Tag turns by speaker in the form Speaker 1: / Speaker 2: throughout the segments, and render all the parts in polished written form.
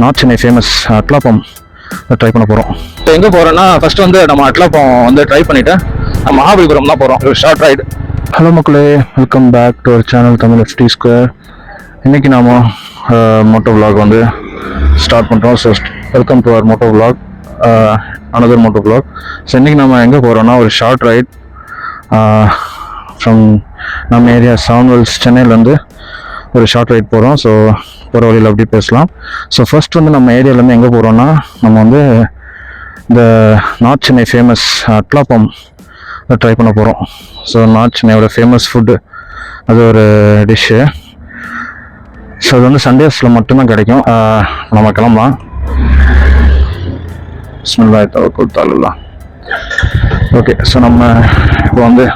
Speaker 1: North Chennai famous அட்லாப்பம் try பண்ண போகிறோம். இப்போ எங்கே போகிறோன்னா ஃபஸ்ட்டு வந்து நம்ம அட்லாப்பம் வந்து ட்ரை பண்ணிவிட்டு நம்ம மகாபலிபுரம் தான் போகிறோம். ஒரு ஷார்ட் ரைடு. ஹலோ மக்களே, welcome back to our channel Tamil FT square. இன்றைக்கி நாம் மோட்டோ விலாக் வந்து ஸ்டார்ட் பண்ணுறோம். So welcome to our moto vlog, another moto vlog. So இன்றைக்கி நம்ம எங்கே போகிறோன்னா ஒரு ஷார்ட் ரைட் ஃப்ரம் நம்ம ஏரியா சான்வெல்ஸ் சென்னையிலேருந்து ஒரு ஷார்ட் ரைட் போகிறோம். ஸோ போகிற வழியில் அப்படி பேசலாம். ஸோ ஃபர்ஸ்ட் வந்து நம்ம ஏரியாவிலேருந்து எங்கே போகிறோன்னா நம்ம வந்து இந்த நார்த் சென்னை ஃபேமஸ் அட்லாப்பம் ட்ரை பண்ண போகிறோம். ஸோ நார்த் சென்னையோட ஃபேமஸ் ஃபுட்டு அது ஒரு டிஷ்ஷு. ஸோ அது வந்து சண்டேஸில் மட்டும்தான் கிடைக்கும். நம்ம கிளம்பலாம். பிஸ்மில்லாஹி தவக்கல் அலல்லாஹ். ஓகே, ஸோ நம்ம இப்போ வந்து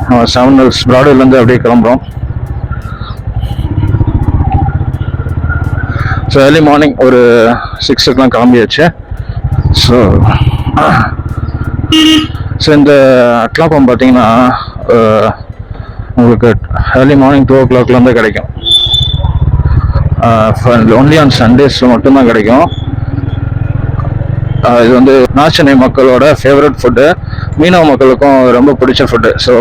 Speaker 1: நம்ம சான்வெல்ஸ் பிராட்வேலேருந்து அப்படியே கிளம்புறோம். ஸோ ஏர்லி மார்னிங் ஒரு 6 கிளம்பியாச்சு. ஸோ இந்த அட்லாப்பம் பார்த்தீங்கன்னா உங்களுக்கு ஏர்லி மார்னிங் 2 o'clockலேருந்து கிடைக்கும். ஒன்லி ஆன் சண்டேஸ் மட்டும்தான் கிடைக்கும். இது வந்து நார்த் சென்னை மக்களோட ஃபேவரட் ஃபுட்டு, மீனவ மக்களுக்கும் ரொம்ப பிடிச்ச ஃபுட்டு. ஸோ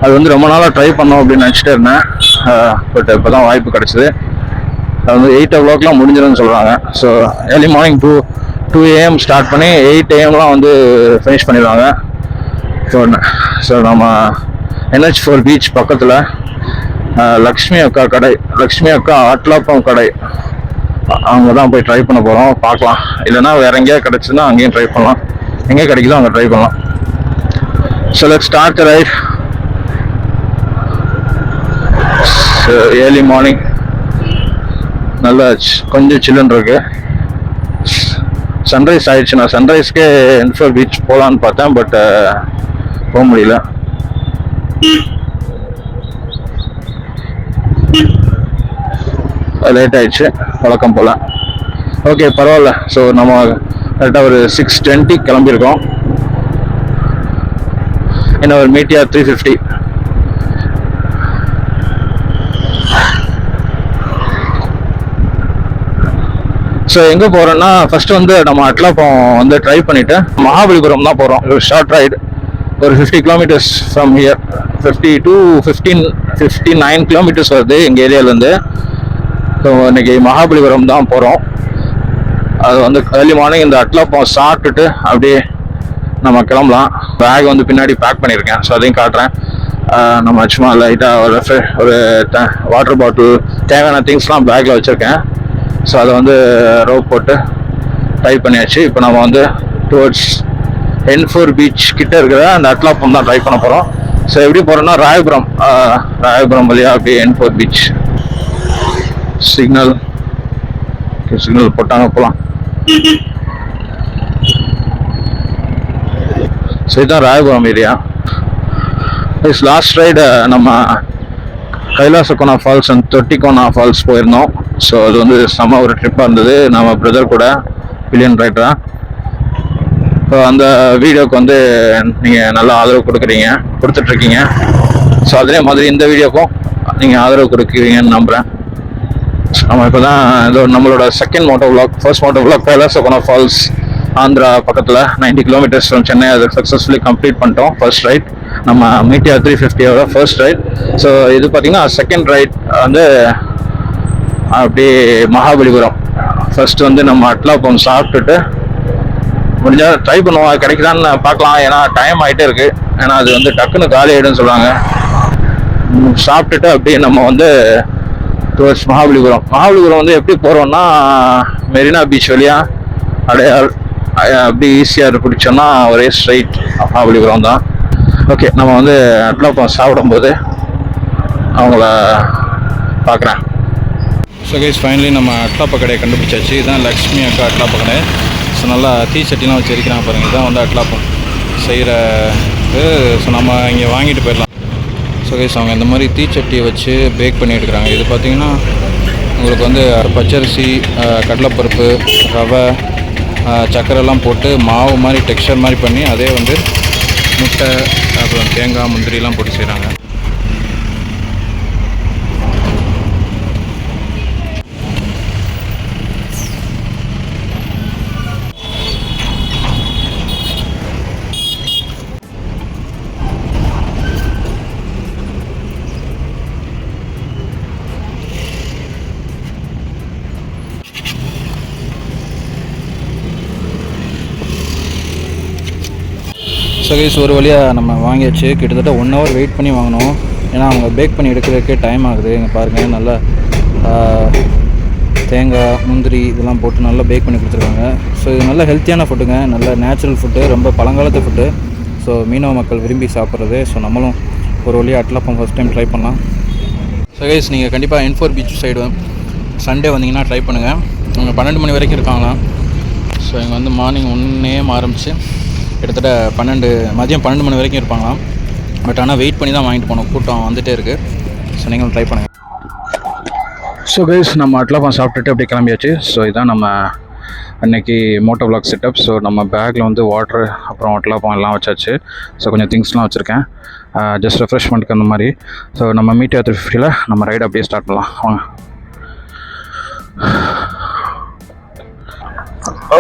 Speaker 1: அது வந்து ரொம்ப நாளாக ட்ரை பண்ணோம் அப்படின்னு நினச்சிட்டே இருந்தேன். பட் இப்போ தான் வாய்ப்பு கிடச்சிது. அது வந்து 8 o'clockலாம் முடிஞ்சிடும்னு சொல்கிறாங்க. So early morning 2 AM start பண்ணி 8 AMலாம் வந்து ஃபினிஷ் பண்ணிடுவாங்க. ஸோ நம்ம NH4 பீச் பக்கத்தில் லக்ஷ்மி அக்கா கடை, லக்ஷ்மி அக்கா அட்லாப்பம் கடை, அவங்க தான் போய் ட்ரை பண்ண போகிறோம். பார்க்கலாம், இல்லைனா வேற எங்கேயாவது கிடச்சுன்னா அங்கேயும் ட்ரை பண்ணலாம். எங்கே கிடைக்குதோ அங்கே ட்ரை பண்ணலாம். So let's start the right. So early morning நல்லா கொஞ்சம் சில்லுன்னு இருக்கு. சன்ரைஸ் ஆயிடுச்சு. நான் சன்ரைஸ்க்கே NH4 பீச் போகலான்னு பார்த்தேன், பட் போக முடியல. லேட் ஆயிடுச்சு வழக்கம் போல். ஓகே, பரவாயில்ல. ஸோ நம்ம கரெக்டாக ஒரு 6:20 கிளம்பியிருக்கோம். இன்னும் ஒரு மீட்டியா 350. ஸோ எங்கே போகிறோன்னா ஃபஸ்ட்டு வந்து நம்ம அட்லாப்பம் வந்து ட்ரை பண்ணிவிட்டு மகாபலிபுரம் தான் போகிறோம். ஒரு ஷார்ட் ரைடு, ஒரு 50 kilometers from here. 50 to 59 kilometers வருது எங்கள் ஏரியாவிலேருந்து. ஸோ இன்னைக்கு மகாபலிபுரம் தான் போகிறோம். அது வந்து ஏர்லி மார்னிங் இந்த அட்லாப்பம் சாப்பிட்டுட்டு அப்படியே நம்ம கிளம்பலாம். பேக் வந்து பின்னாடி பேக் பண்ணியிருக்கேன். ஸோ அதையும் காட்டுறேன். நம்ம சும்மா லைட்டாக ஒரு வாட்டர் பாட்டில், தேவையான திங்ஸ்லாம் பேக்கில் வச்சுருக்கேன். ஸோ அதை வந்து ரோப் போட்டு டைப் பண்ணியாச்சு. இப்போ நம்ம வந்து டுவர்ட்ஸ் NH4 பீச் கிட்ட இருக்கிற அந்த அட்லாப்பம் தான் ட்ரை பண்ண போகிறோம். ஸோ எப்படி போகிறோன்னா ராயபுரம் வழியாக அப்படியே NH4 பீச். சிக்னல் போட்டாங்க, போகலாம். ஸோ இதுதான் ராயபுரம் ஏரியா. லாஸ்ட் ரைடு நம்ம கைலாசகோனா ஃபால்ஸ் அண்ட் தொட்டிகோனா ஃபால்ஸ் போயிருந்தோம். ஸோ அது வந்து செம்ம ஒரு ட்ரிப்பாக இருந்தது. நம்ம பிரதர் கூட பில்லியன் ரைட்டராக. ஸோ அந்த வீடியோக்கு வந்து நீங்கள் நல்லா ஆதரவு கொடுத்துட்ருக்கீங்க. ஸோ அதே மாதிரி இந்த வீடியோக்கும் நீங்கள் ஆதரவு கொடுக்குறீங்கன்னு நம்புகிறேன். நம்ம இப்போ தான் ஏதோ நம்மளோட second moto vlog. First moto vlog Kailasakona falls, Andhra பக்கத்தில் 90 kilometers ஃப்ரம் சென்னை. அதை சக்ஸஸ்ஃபுல்லி கம்ப்ளீட் பண்ணிட்டோம். ஃபர்ஸ்ட் ரைட் நம்ம மீட்டியா 350 ஃபர்ஸ்ட் ரைட். ஸோ இது பார்த்தீங்கன்னா செகண்ட் ரைட் வந்து அப்படியே மகாபலிபுரம். ஃபர்ஸ்ட் வந்து நம்ம அட்லாப்பம் சாப்பிட்டுட்டு முடிஞ்சால் ட்ரை பண்ணுவோம், கிடைக்குதான்னு பார்க்கலாம். ஏன்னா டைம் ஆகிட்டே இருக்கு. ஏன்னா அது வந்து டக்குன்னு காலி ஆகிடும்னு சொல்கிறாங்க. சாப்பிட்டுட்டு அப்படியே நம்ம வந்து டுவர்ட்ஸ் மகாபலிபுரம் வந்து எப்படி போகிறோம்னா மெரினா பீச் வழியாக அடையார் அப்படி ஈஸியாக பிடிச்சோம்னா ஒரே ஸ்ட்ரைட் மகாபலிபுரம் தான். ஓகே, நம்ம வந்து அட்லாப்பம் சாப்பிடும்போது அவங்கள பார்க்குறேன். ஸோ கைஸ், ஃபைனலி நம்ம அட்லாப்ப கடையை கண்டுபிடிச்சாச்சு. இதுதான் லக்ஷ்மி அக்கா அட்லாப்ப கடை. ஸோ நல்லா தீச்சட்டிலாம் வச்சு இருக்கிறாங்க பாருங்கள். இதுதான் வந்து அட்லாப்பம் செய்கிற. ஸோ நம்ம இங்கே வாங்கிட்டு போயிடலாம். ஸோ கைஸ், அவங்க இந்த மாதிரி தீச்சட்டியை வச்சு பேக் பண்ணி எடுக்கிறாங்க. இது பார்த்திங்கன்னா உங்களுக்கு வந்து பச்சரிசி, கடலைப்பருப்பு, ரவை, சர்க்கரைலாம் போட்டு மாவு மாதிரி டெக்ஸ்சர் மாதிரி பண்ணி அதே வந்து முட்டை, அப்புறம் தேங்காய், முந்திரிலாம் போட்டு செய்கிறாங்க.
Speaker 2: ஸோ கைஸ் ஒரு வழியாக நம்ம வாங்கியாச்சு. கிட்டத்தட்ட 1 hour வெயிட் பண்ணி வாங்கினோம். ஏன்னா அவங்க பேக் பண்ணி எடுக்கிறதுக்கே டைம் ஆகுது. இங்கே பாருங்கள், நல்லா தேங்காய் முந்திரி இதெல்லாம் போட்டு நல்லா பேக் பண்ணி கொடுத்துருக்காங்க. ஸோ இது நல்ல ஹெல்த்தியான ஃபுட்டுங்க, நல்ல நேச்சுரல் ஃபுட்டு, ரொம்ப பழங்காலத்து ஃபுட்டு. ஸோ மீனவ மக்கள் விரும்பி சாப்பிட்றது. ஸோ நம்மளும் ஒரு வழியாக அட்லாப்பம் ஃபஸ்ட் டைம் ட்ரை பண்ணலாம். ஸோ கைஸ் நீங்கள் கண்டிப்பாக N4 பீச் சைடு சண்டே வந்தீங்கன்னா ட்ரை பண்ணுங்கள். அவங்க 12 மணி வரைக்கும் இருக்காங்களாம். ஸோ இங்கே வந்து மார்னிங் 1 AM ஆரம்பித்து கிட்டத்தட்ட மதியம் 12 மணி வரைக்கும் இருப்பாங்களாம். பட் ஆனால் வெயிட் பண்ணி தான் வாங்கிட்டு போகணும், கூட்டம் வந்துகிட்டே இருக்குது. ஸோ நீங்களும் ட்ரை பண்ணுங்கள்.
Speaker 1: ஸோ கைஸ் நம்ம அட்லாப்பம் சாப்பிட்டுட்டு அப்படியே கிளம்பியாச்சு. ஸோ இதான் நம்ம அன்றைக்கி மோட்டோ விளாக் செட்டப். ஸோ நம்ம பேக்கில் வந்து வாட்ரு அப்புறம் அட்லாப்பம் எல்லாம் வச்சாச்சு. ஸோ கொஞ்சம் திங்ஸ்லாம் வச்சுருக்கேன், ஜஸ்ட் ரெஃப்ரெஷ்மெண்ட்டுக்கு அந்த மாதிரி. ஸோ நம்ம மீட்டியா 350 நம்ம ரைடு அப்படியே ஸ்டார்ட் பண்ணலாம் வாங்க.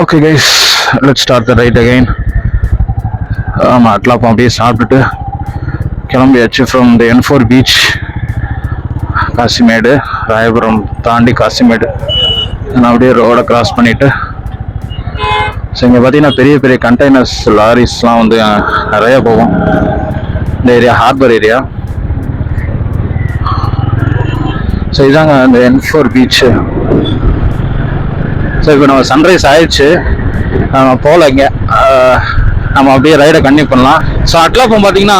Speaker 1: Okay guys, let's start the right again. ஆமாம், அட்லாப்பம் அப்படியே சாப்பிட்டுட்டு கிளம்பியாச்சு from the N4 beach. Kasimedu, Royapuram தாண்டி காசிமேடு நான் அப்படியே ரோடை கிராஸ் பண்ணிவிட்டு. ஸோ இங்கே பார்த்தீங்கன்னா பெரிய பெரிய கண்டெய்னர்ஸ் லாரிஸ்லாம் வந்து நிறையா போகும். இந்த ஏரியா ஹார்பர் ஏரியா. ஸோ இதாங்க அந்த N4 பீச்சு. ஸோ இப்போ நம்ம சன்ரைஸ் ஆயிடுச்சு, நம்ம போகல இங்கே, நம்ம அப்படியே ரைடை கண்டினியூ பண்ணலாம். ஸோ அட்லாப்பம் பார்த்தீங்கன்னா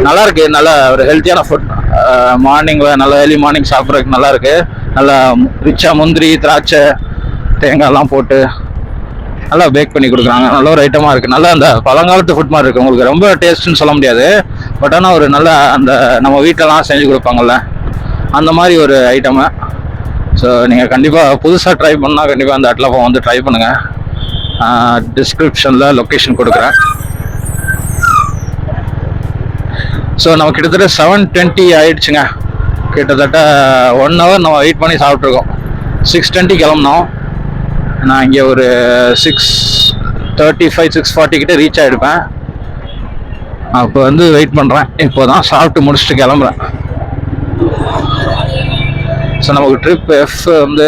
Speaker 1: நல்லாயிருக்கு, நல்ல ஒரு ஹெல்த்தியான ஃபுட். மார்னிங்கில் நல்லா ஏர்லி மார்னிங் சாப்பிட்றதுக்கு நல்லாயிருக்கு. நல்லா ரிச்சாக முந்திரி திராட்சை தேங்காய்லாம் போட்டு நல்லா பேக் பண்ணி கொடுக்குறாங்க. நல்ல ஒரு ஐட்டமாக இருக்குது. நல்லா அந்த பழங்காலத்து ஃபுட் மாதிரி இருக்குது. உங்களுக்கு ரொம்ப டேஸ்ட்டுன்னு சொல்ல முடியாது, பட் ஆனால் ஒரு நல்ல அந்த நம்ம வீட்டிலலாம் செஞ்சு கொடுப்பாங்கள்ல அந்த மாதிரி ஒரு ஐட்டமு. ஸோ நீங்கள் கண்டிப்பாக புதுசாக ட்ரை பண்ணால் கண்டிப்பாக அந்த அட்லாப்பம் வந்து ட்ரை பண்ணுங்கள். டிஸ்கிரிப்ஷனில் லொக்கேஷன் கொடுக்குறேன். ஸோ நம்ம கிட்டத்தட்ட 7:20 ஆகிடுச்சுங்க. கிட்டத்தட்ட 1 hour நம்ம வெயிட் பண்ணி சாப்பிட்ருக்கோம். 6:20 கிளம்புனோம். நான் இங்கே ஒரு 6:35 6:40 கிட்டே ரீச் ஆகிடுப்பேன். அப்போ வந்து வெயிட் பண்ணுறேன். இப்போ தான் சாப்பிட்டு முடிச்சுட்டு கிளம்புறேன். ஸோ நமக்கு ட்ரிப் வந்து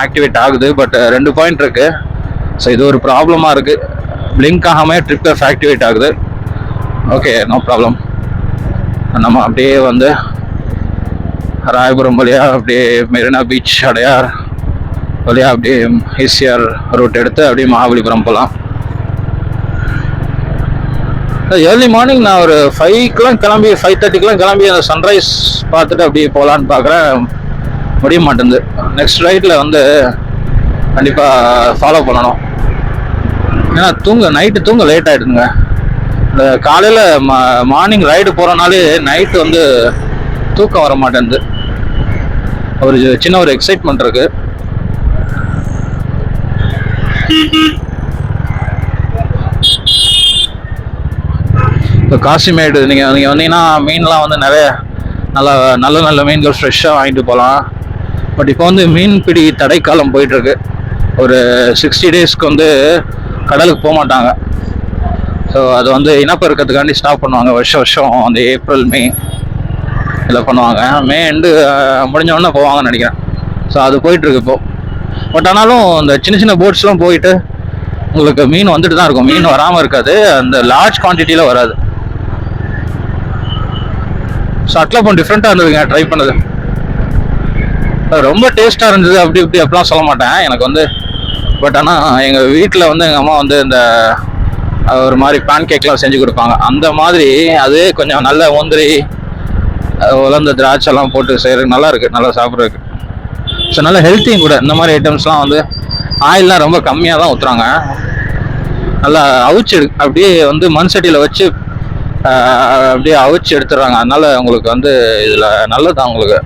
Speaker 1: ஆக்டிவேட் ஆகுது, பட் 2 பாயிண்ட் இருக்குது. ஸோ இது ஒரு ப்ராப்ளமாக இருக்குது. பிளிங்க் ஆகாமல் ட்ரிப் ஆக்டிவேட் ஆகுது. Okay, no problem. நம்ம அப்படியே வந்து ராயபுரம் வழியாக அப்படியே மெரினா பீச் அடையார் வழியாக அப்படியே ஈசிஆர் ரூட் எடுத்து அப்படியே மகாபலிபுரம் போகலாம். ஏர்லி மார்னிங் நான் ஒரு 5 கிளம்பி 5:30 கிளம்பி அந்த சன்ரைஸ் பார்த்துட்டு அப்படியே போகலான்னு பார்க்குறேன், முடிய மாட்டேங்குது. நெக்ஸ்ட் ரைட்டில் வந்து கண்டிப்பாக ஃபாலோ பண்ணணும். ஏன்னா நைட்டு தூங்க லேட் ஆகிடுதுங்க. இந்த காலையில் மார்னிங் ரைடு போகிறனாலே நைட்டு வந்து தூக்கம் வர மாட்டேங்குது. ஒரு சின்ன ஒரு எக்ஸைட்மெண்ட் இருக்குது. இப்போ காசிமேடு நீங்கள் வந்தீங்கன்னா மீன்லாம் வந்து நிறைய நல்ல மீன்கள் ஃப்ரெஷ்ஷாக வாங்கிட்டு போகலாம். பட் இப்போ வந்து மீன்பிடி தடைக்காலம் போயிட்டுருக்கு. ஒரு 60 daysக்கு வந்து கடலுக்கு போக மாட்டாங்க. ஸோ அது வந்து இனப்பெருக்கத்துக்காண்டி ஸ்டாப் பண்ணுவாங்க. வருஷம் அந்த ஏப்ரல் மே இதில் பண்ணுவாங்க. மே எண்டு முடிஞ்சவொடனே போவாங்கன்னு நினைக்கிறேன். ஸோ அது போயிட்டுருக்கு இப்போது. பட் ஆனாலும் இந்த சின்ன போட்ஸ்லாம் போயிட்டு உங்களுக்கு மீன் வந்துட்டு தான் இருக்கும். மீன் வராமல் இருக்காது, அந்த லார்ஜ் குவான்டிட்டியில் வராது. ஸோ அட்லாப்பம் டிஃப்ரெண்ட்டாக இருந்ததுங்க ட்ரை பண்ணது. ரொம்ப டேஸ்ட்டாக இருந்தது. அப்படி அப்படிலாம் சொல்ல மாட்டேன் எனக்கு வந்து. பட் ஆனால் எங்கள் வீட்டில் வந்து எங்கள் அம்மா வந்து இந்த ஒரு மாதிரி பேன் கேக்லாம் செஞ்சு கொடுப்பாங்க. அந்த மாதிரி அது கொஞ்சம் நல்ல முந்திரி உலர்ந்த திராட்சைலாம் போட்டு செய்கிறதுக்கு நல்லா இருக்குது, நல்லா சாப்பிட்றதுக்கு. ஸோ நல்ல ஹெல்த்தியும் கூட. இந்த மாதிரி ஐட்டம்ஸ்லாம் வந்து ஆயிலெலாம் ரொம்ப கம்மியாக தான் ஊற்றுறாங்க. நல்லா அவிச்சு அப்படியே வந்து மண் சட்டியில் வச்சு அப்படியே அவிச்சு எடுத்துடுறாங்க. அதனால் உங்களுக்கு வந்து இதில் நல்லதான் உங்களுக்கு.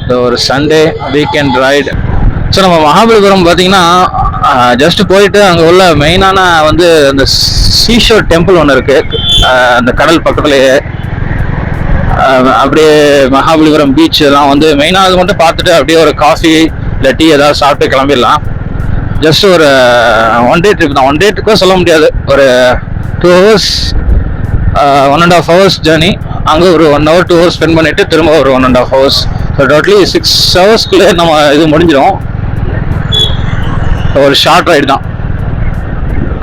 Speaker 1: இந்த ஒரு சண்டே வீக்கெண்ட் ரைடு. ஸோ நம்ம மகாபலிபுரம் பார்த்தீங்கன்னா ஜஸ்ட் போயிட்டு அங்கே உள்ள மெயினான வந்து அந்த சீஷோர் டெம்பிள் ஒன்று இருக்குது, அந்த கடல் பக்கத்துலேயே. அப்படியே மகாபலிபுரம் பீச் எல்லாம் வந்து மெயினாக அது மட்டும் பார்த்துட்டு அப்படியே ஒரு காஃபி இல்லை டீ ஏதாவது சாப்பிட்டு கிளம்பிடலாம். ஜஸ்ட் ஒரு 1 day ட்ரிப் தான். 1 day ட்ரிப்பாக சொல்ல முடியாது, ஒரு 2 hours 1.5 hours ஜேர்னி. அங்கே ஒரு 1 hour 2 hours ஸ்பெண்ட் பண்ணிவிட்டு திரும்ப ஒரு 1.5 hours. ஸோ டோட்டலி 6 hours நம்ம இது முடிஞ்சிடும். ஒரு ஷார்ட் ரைடு தான்.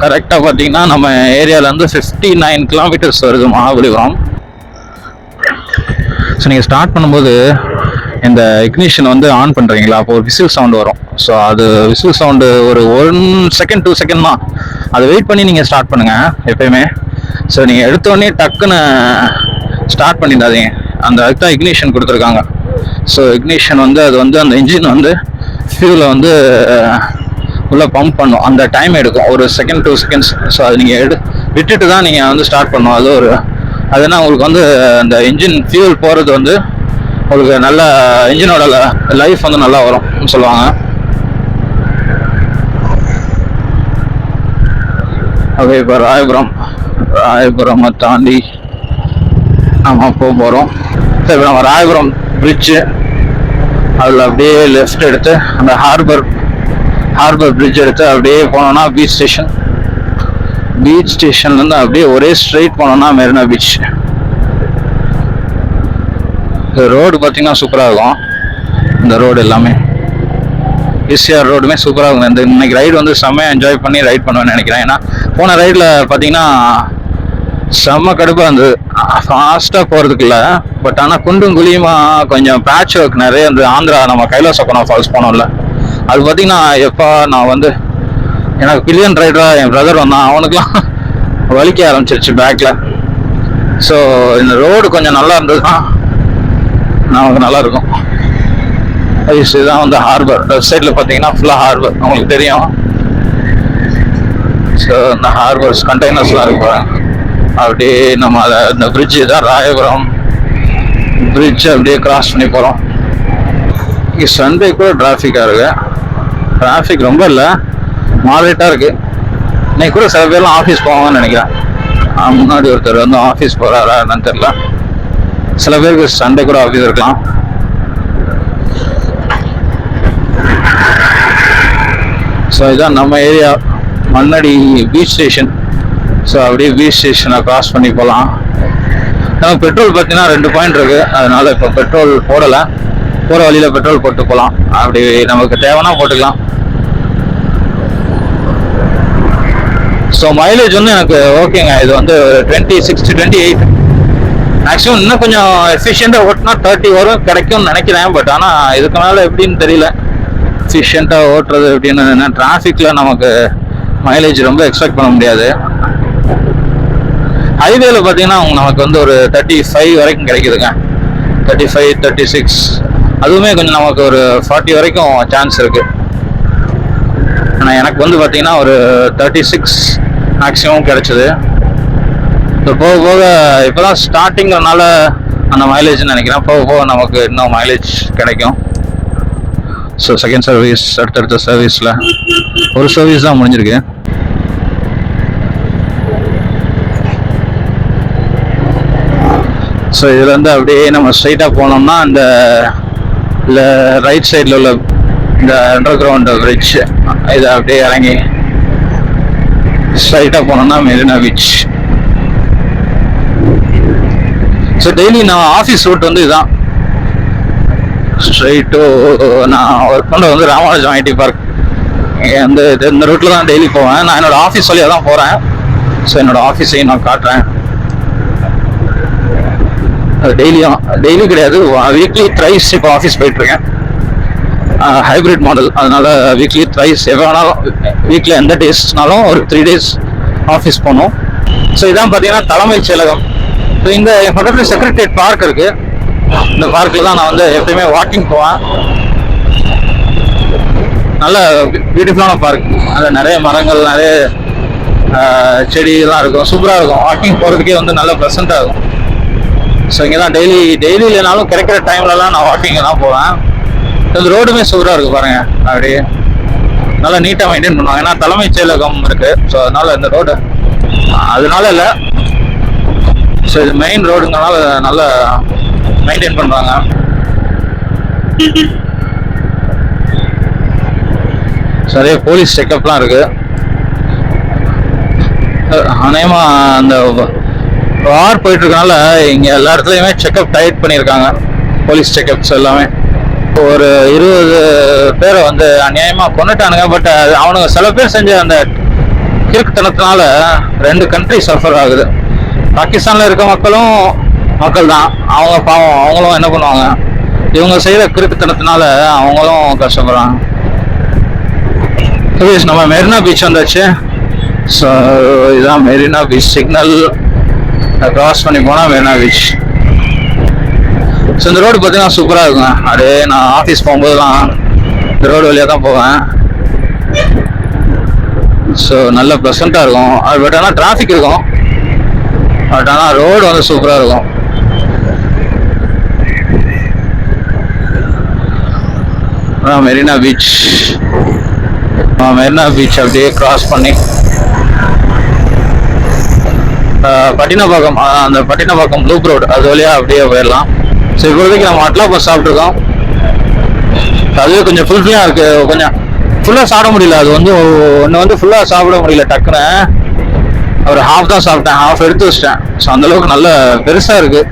Speaker 1: கரெக்டாக பார்த்தீங்கன்னா நம்ம ஏரியாவிலேருந்து 59 கிலோமீட்டர்ஸ் வருது மகாபலிபுரம். ஸோ நீங்கள் ஸ்டார்ட் பண்ணும்போது இந்த இக்னிஷன் வந்து ஆன் பண்ணுறீங்களா, அப்போ ஒரு விசில் சவுண்டு வரும். ஸோ அது விசில் சவுண்டு ஒரு 1 செகண்ட் 2 செகண்ட் தான். அதை வெயிட் பண்ணி நீங்கள் ஸ்டார்ட் பண்ணுங்கள் எப்பயுமே. ஸோ நீங்கள் எடுத்தோடனே டக்குன்னு ஸ்டார்ட் பண்ணிடாதீங்க. அந்த அதுக்கு தான் இக்னிஷன் கொடுத்துருக்காங்க. ஸோ இக்னிஷன் வந்து அது வந்து அந்த இன்ஜின் வந்து ஃபியூலை வந்து உள்ள பம்ப் பண்ணும். அந்த டைம் எடுக்கும், ஒரு செகண்ட் 2 செகண்ட்ஸ். ஸோ அது நீங்கள் விட்டுட்டு தான் நீங்கள் வந்து ஸ்டார்ட் பண்ணணும். அதுனா உங்களுக்கு வந்து அந்த இன்ஜின் ஃபியூல் போகிறது வந்து உங்களுக்கு நல்ல இன்ஜினோட லைஃப் வந்து நல்லா வரும் சொல்லுவாங்க. ஓகே, இப்போ ராயபுரம் தாண்டி நம்ம போகிறோம். சரி, இப்போ நம்ம ராயபுரம் பிரிட்ஜு அதில் அப்படியே லெஃப்ட் எடுத்து அந்த ஹார்பர் பிரிட்ஜ் எடுத்து அப்படியே போனோம்னா பீச் ஸ்டேஷன்லேருந்து அப்படியே ஒரே ஸ்ட்ரைட் போனோம்னா மெரினா பீச். இந்த ரோடு பார்த்தீங்கன்னா சூப்பராக இருக்கும். இந்த ரோடு எல்லாமே ஈசிஆர் ரோடுமே சூப்பராக இருக்கும். இன்னைக்கு ரைடு வந்து செம்மையாக என்ஜாய் பண்ணி ரைட் பண்ணுவேன்னு நினைக்கிறேன். ஏன்னா போன ரைடில் பார்த்தீங்கன்னா செம்ம கடுப்பாக இருந்தது, ஃபாஸ்ட்டாக போகிறதுக்கு இல்லை. பட் ஆனால் குண்டும் குழியுமா கொஞ்சம் பேட்ச் ஒர்க் நிறைய இந்த ஆந்திரா நம்ம கைலாசகுணா ஃபால்ஸ் போனோம்ல, அது பார்த்தீங்கன்னா எப்போ நான் வந்து எனக்கு பில்லியன் ரைடராக என் பிரதர் வந்தான், அவனுக்குலாம் வலிக்க ஆரம்பிச்சிருச்சு பேக்கில். ஸோ இந்த ரோடு கொஞ்சம் நல்லா இருந்ததுன்னா நமக்கு நல்லாயிருக்கும். இதுதான் வந்து ஹார்பர். லெஃப்ட் சைடில் பார்த்தீங்கன்னா ஃபுல்லாக ஹார்பர் உங்களுக்கு தெரியும். ஸோ இந்த ஹார்பர்ஸ் கண்டெய்னர்ஸ்லாம் இருக்கு. அப்படியே நம்ம அதை இந்த பிரிட்ஜு தான் ராயபுரம் பிரிட்ஜ் அப்படியே கிராஸ் பண்ணி போகிறோம். இங்கே சண்டே கூட டிராஃபிக்காக இருக்கு. டிராஃபிக் ரொம்ப இல்லை, மாடரேட்டாக இருக்குது. இன்னைக்கு கூட சில பேர்லாம் ஆஃபீஸ் போவாங்கன்னு நினைக்கிறேன். முன்னாடி ஒருத்தர் வந்து ஆஃபீஸ் போகிறாரா என்னன்னு தெரியல. சில பேருக்கு சண்டே கூட ஆஃபீஸ் இருக்கலாம். ஸோ இதுதான் நம்ம area Mannady beach station. So அப்படியே பீச் ஸ்டேஷனை கிராஸ் பண்ணி போகலாம். நம்ம பெட்ரோல் பார்த்தீங்கன்னா 2 பாயிண்ட் இருக்குது, அதனால இப்போ பெட்ரோல் போடலை. போகிற வழியில் பெட்ரோல் போட்டு போகலாம். அப்படி நமக்கு தேவைன்னா போட்டுக்கலாம். ஸோ மைலேஜ் வந்து எனக்கு ஓகேங்க. இது வந்து 26 to 28 மேக்ஸிமம். இன்னும் கொஞ்சம் எஃபிஷியண்டாக ஓட்டினா 30 வரும் கிடைக்கும்னு நினைக்கிறேன். பட் ஆனால் இதுக்கு மேலே எப்படின்னு தெரியல. எஃபிஷியண்டாக ஓட்டுறது எப்படின்னு டிராஃபிக்கில் நமக்கு மைலேஜ் ரொம்ப எக்ஸ்பெக்ட் பண்ண முடியாது. ஹைவேல பார்த்தீங்கன்னா நமக்கு வந்து ஒரு 35 வரைக்கும் கிடைக்குதுங்க. 35, 36, அதுவுமே கொஞ்சம் நமக்கு ஒரு 40 வரைக்கும் சான்ஸ் இருக்குது. ஆனால் எனக்கு வந்து பார்த்தீங்கன்னா ஒரு 36 மேக்ஸிமம் கிடைச்சிது. இப்போ போக போக இப்போ தான் ஸ்டார்டிங்கிறனால அந்த மைலேஜ்னு நினைக்கிறேன். போக போக நமக்கு இன்னும் மைலேஜ் கிடைக்கும். ஸோ செகண்ட் சர்வீஸ், அடுத்தடுத்த சர்வீஸில் ஒரு சர்வீஸ் தான் முடிஞ்சிருக்கு. ஸோ இதுலேருந்து அப்படியே நம்ம ஸ்ட்ரைட்டாக போனோம்னா இந்த ரைட் சைடில் உள்ள இந்த அண்டர் கிரவுண்ட் பிரிட்ஜ், இதை அப்படியே இறங்கி ஸ்ட்ரைட்டாக போனோம்னா மெரினா பீச். ஸோ டெய்லி நான் ஆஃபீஸ் ரூட் வந்து இதுதான். ஸ்ட்ரைட்டு நான் ஒர்க் பண்ணுறது வந்து ராமானுஜம் ஐடி பார்க். வந்து இந்த ரூட்டில் தான் டெய்லி போவேன். நான் என்னோட ஆஃபீஸ் வழியாக தான் போகிறேன். ஸோ என்னோட ஆஃபீஸையும் நான் காட்டுறேன். அது டெய்லி கிடையாது, வீக்லி த்ரைஸ் இப்போ ஆஃபீஸ் போயிட்டுருக்கேன். ஹைப்ரிட் மாடல், அதனால வீக்லி த்ரைஸ் எவ்வளோ வேணாலும் வீக்கில் எந்த டேஸ்னாலும் ஒரு 3 days ஆஃபீஸ் போகணும். ஸோ இதான் பார்த்தீங்கன்னா தலைமைச் செயலகம். ஸோ இந்த பக்கத்தில் செக்ரட்டரியேட் பார்க் இருக்குது. இந்த பார்க்கில் தான் நான் வந்து எப்பயுமே வாக்கிங் போவேன். நல்ல பியூட்டிஃபுல்லான பார்க். அதில் நிறைய மரங்கள், நிறைய செடியெல்லாம் இருக்கும். சூப்பராக இருக்கும். வாக்கிங் போகிறதுக்கே வந்து நல்ல ப்ளசண்ட்டாக இருக்கும். ஸோ இங்கே தான் டெய்லி இல்லைனாலும் கிடைக்கிற டைம்லலாம் நான் வாக்கிங் தான் போவேன். இந்த ரோடுமே சூப்பராக இருக்குது பாருங்கள். அப்படியே நல்லா நீட்டாக மெயின்டைன் பண்ணுவாங்க. ஏன்னா தலைமைச் செயலகம் இருக்குது. ஸோ அதனால் இந்த ரோடு அதனால இல்லை, ஸோ இது மெயின் ரோடுங்கனால நல்லா மெயின்டைன் பண்ணுறாங்க. நிறைய போலீஸ் செக்கப்லாம் இருக்குது. அநேகமாக அந்த வார் போயிட்டு இருக்கனால இங்கே எல்லா இடத்துலையுமே செக்அப் டைட் பண்ணியிருக்காங்க. போலீஸ் செக்அப்ஸ் எல்லாமே ஒரு 20 பேரை வந்து அநியாயமாக கொண்டுட்டானுங்க. பட் அவனுங்க சில பேர் செஞ்ச அந்த கிறுக்குத்தனத்தினால 2 கண்ட்ரி சஃபர் ஆகுது. பாகிஸ்தானில் இருக்க மக்கள் தான், அவங்க பாவம், அவங்களும் என்ன பண்ணுவாங்க, இவங்க செய்கிற கிறுக்குத்தனத்தினால அவங்களும் கஷ்டப்படுறாங்க. நம்ம மெரினா பீச் வந்தாச்சு. ஸோ இதுதான் மெரினா பீச். சிக்னல் கிராஸ் பண்ணி போனால் மெரினா பீச். ஸோ இந்த ரோடு பார்த்தீங்கன்னா சூப்பராக இருக்குங்க. அப்படியே நான் ஆஃபீஸ் போகும்போதுலாம் இந்த ரோடு வழியாக தான் போவேன். ஸோ நல்ல ப்ளசண்ட்டாக இருக்கும். அது பட் ஆனால் டிராஃபிக் இருக்கும், பட் ஆனால் ரோடு வந்து சூப்பராக இருக்கும். மெரினா பீச் அப்படியே கிராஸ் பண்ணி பட்டினப்பாக்கம், அந்த பட்டினப்பாக்கம் லூப் ரோடு அது வழியாக அப்படியே போயிடலாம். ஸோ இப்போதைக்கு நம்ம அட்லாபம் சாப்பிட்ருக்கோம். அதுவே கொஞ்சம் ஃபுல்ஃபில்லாக இருக்குது. கொஞ்சம் ஃபுல்லாக சாப்பிட முடியல. அது வந்து ஒன்று வந்து ஃபுல்லாக சாப்பிட முடியல. டக்குன்னு ஒரு ஹாஃப் தான் சாப்பிட்டேன், ஹாஃப் எடுத்து வச்சிட்டேன். ஸோ அந்தளவுக்கு நல்ல பெருசாக இருக்குது.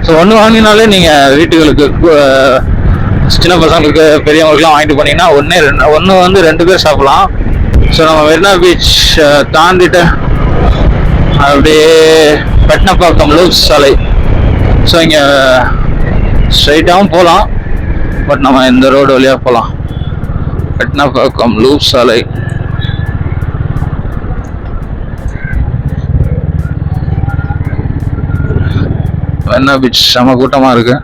Speaker 1: ஸோ ஒன்று வாங்கினாலே நீங்கள் வீட்டுகளுக்கு சின்ன பசங்களுக்கு பெரியவங்களுக்குலாம் வாங்கிட்டு போனீங்கன்னா ஒன்று வந்து 2 பேர் சாப்பிடலாம். ஸோ நம்ம மெரினா பீச் தாண்டிட்டு அப்படியே பட்டினப்பாக்கம் லூப் சாலை. ஸோ இங்கே ஸ்ட்ரைட்டாகவும் போகலாம், பட் நம்ம இந்த ரோடு வழியாக போகலாம். பட்டினப்பாக்கம் லூப் சாலை. மெரினா பீச் செம கூட்டமாக இருக்கு.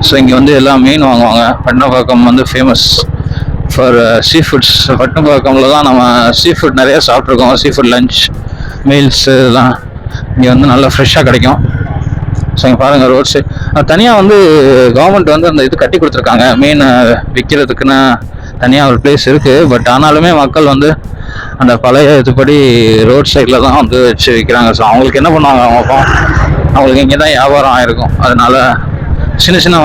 Speaker 1: ஸோ இங்கே வந்து எல்லாம் மீன் வாங்குவாங்க. பட்டினப்பாக்கம் வந்து ஃபேமஸ் ஃபார் சீ ஃபுட்ஸ். பட்டினப்பாக்கமில் தான் நம்ம சீ ஃபுட் நிறைய சாப்பிட்ருக்கோம். சீ ஃபுட் லஞ்ச் மீல்ஸ் இதெல்லாம் இங்கே வந்து நல்லா ஃப்ரெஷ்ஷாக கிடைக்கும். ஸோ இங்கே பாருங்கள் ரோட் சைட் தனியாக வந்து கவர்மெண்ட் வந்து அந்த இது கட்டி கொடுத்துருக்காங்க. மீன் விற்கிறதுக்குன்னு தனியாக ஒரு பிளேஸ் இருக்குது. பட் ஆனாலுமே மக்கள் வந்து அந்த பழைய இதுபடி ரோட் சைடில் தான் வந்து வச்சு விற்கிறாங்க. ஸோ அவங்களுக்கு என்ன பண்ணுவாங்க, அவங்களுக்கு இங்கே தான் வியாபாரம் ஆகிருக்கும். அதனால சின்ன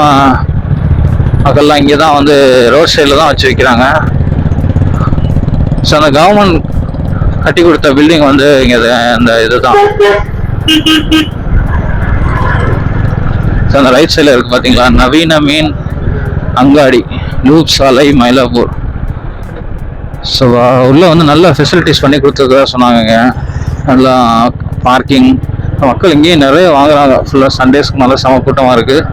Speaker 1: மக்கள்லாம் இங்கே தான் வந்து ரோட் சைடில் தான் வச்சு விற்கிறாங்க. ஸோ அந்த கவர்மெண்ட் கட்டி கொடுத்த பில்டிங் வந்து இங்கே அந்த இதுதான். ஸோ அந்த ரைட் சைடில் இருக்குது பார்த்தீங்களா, நவீன மீன் அங்காடி லூப் சாலை மயிலாப்பூர். ஸோ உள்ளே வந்து நல்ல ஃபெசிலிட்டிஸ் பண்ணி கொடுத்துருக்கதா சொன்னாங்க. நல்லா பார்க்கிங், மக்கள் இங்கேயும் நிறைய வாங்குறாங்க. ஃபுல்லாக சண்டேஸ்க்கு நல்லா செம கூட்டமாக இருக்குது.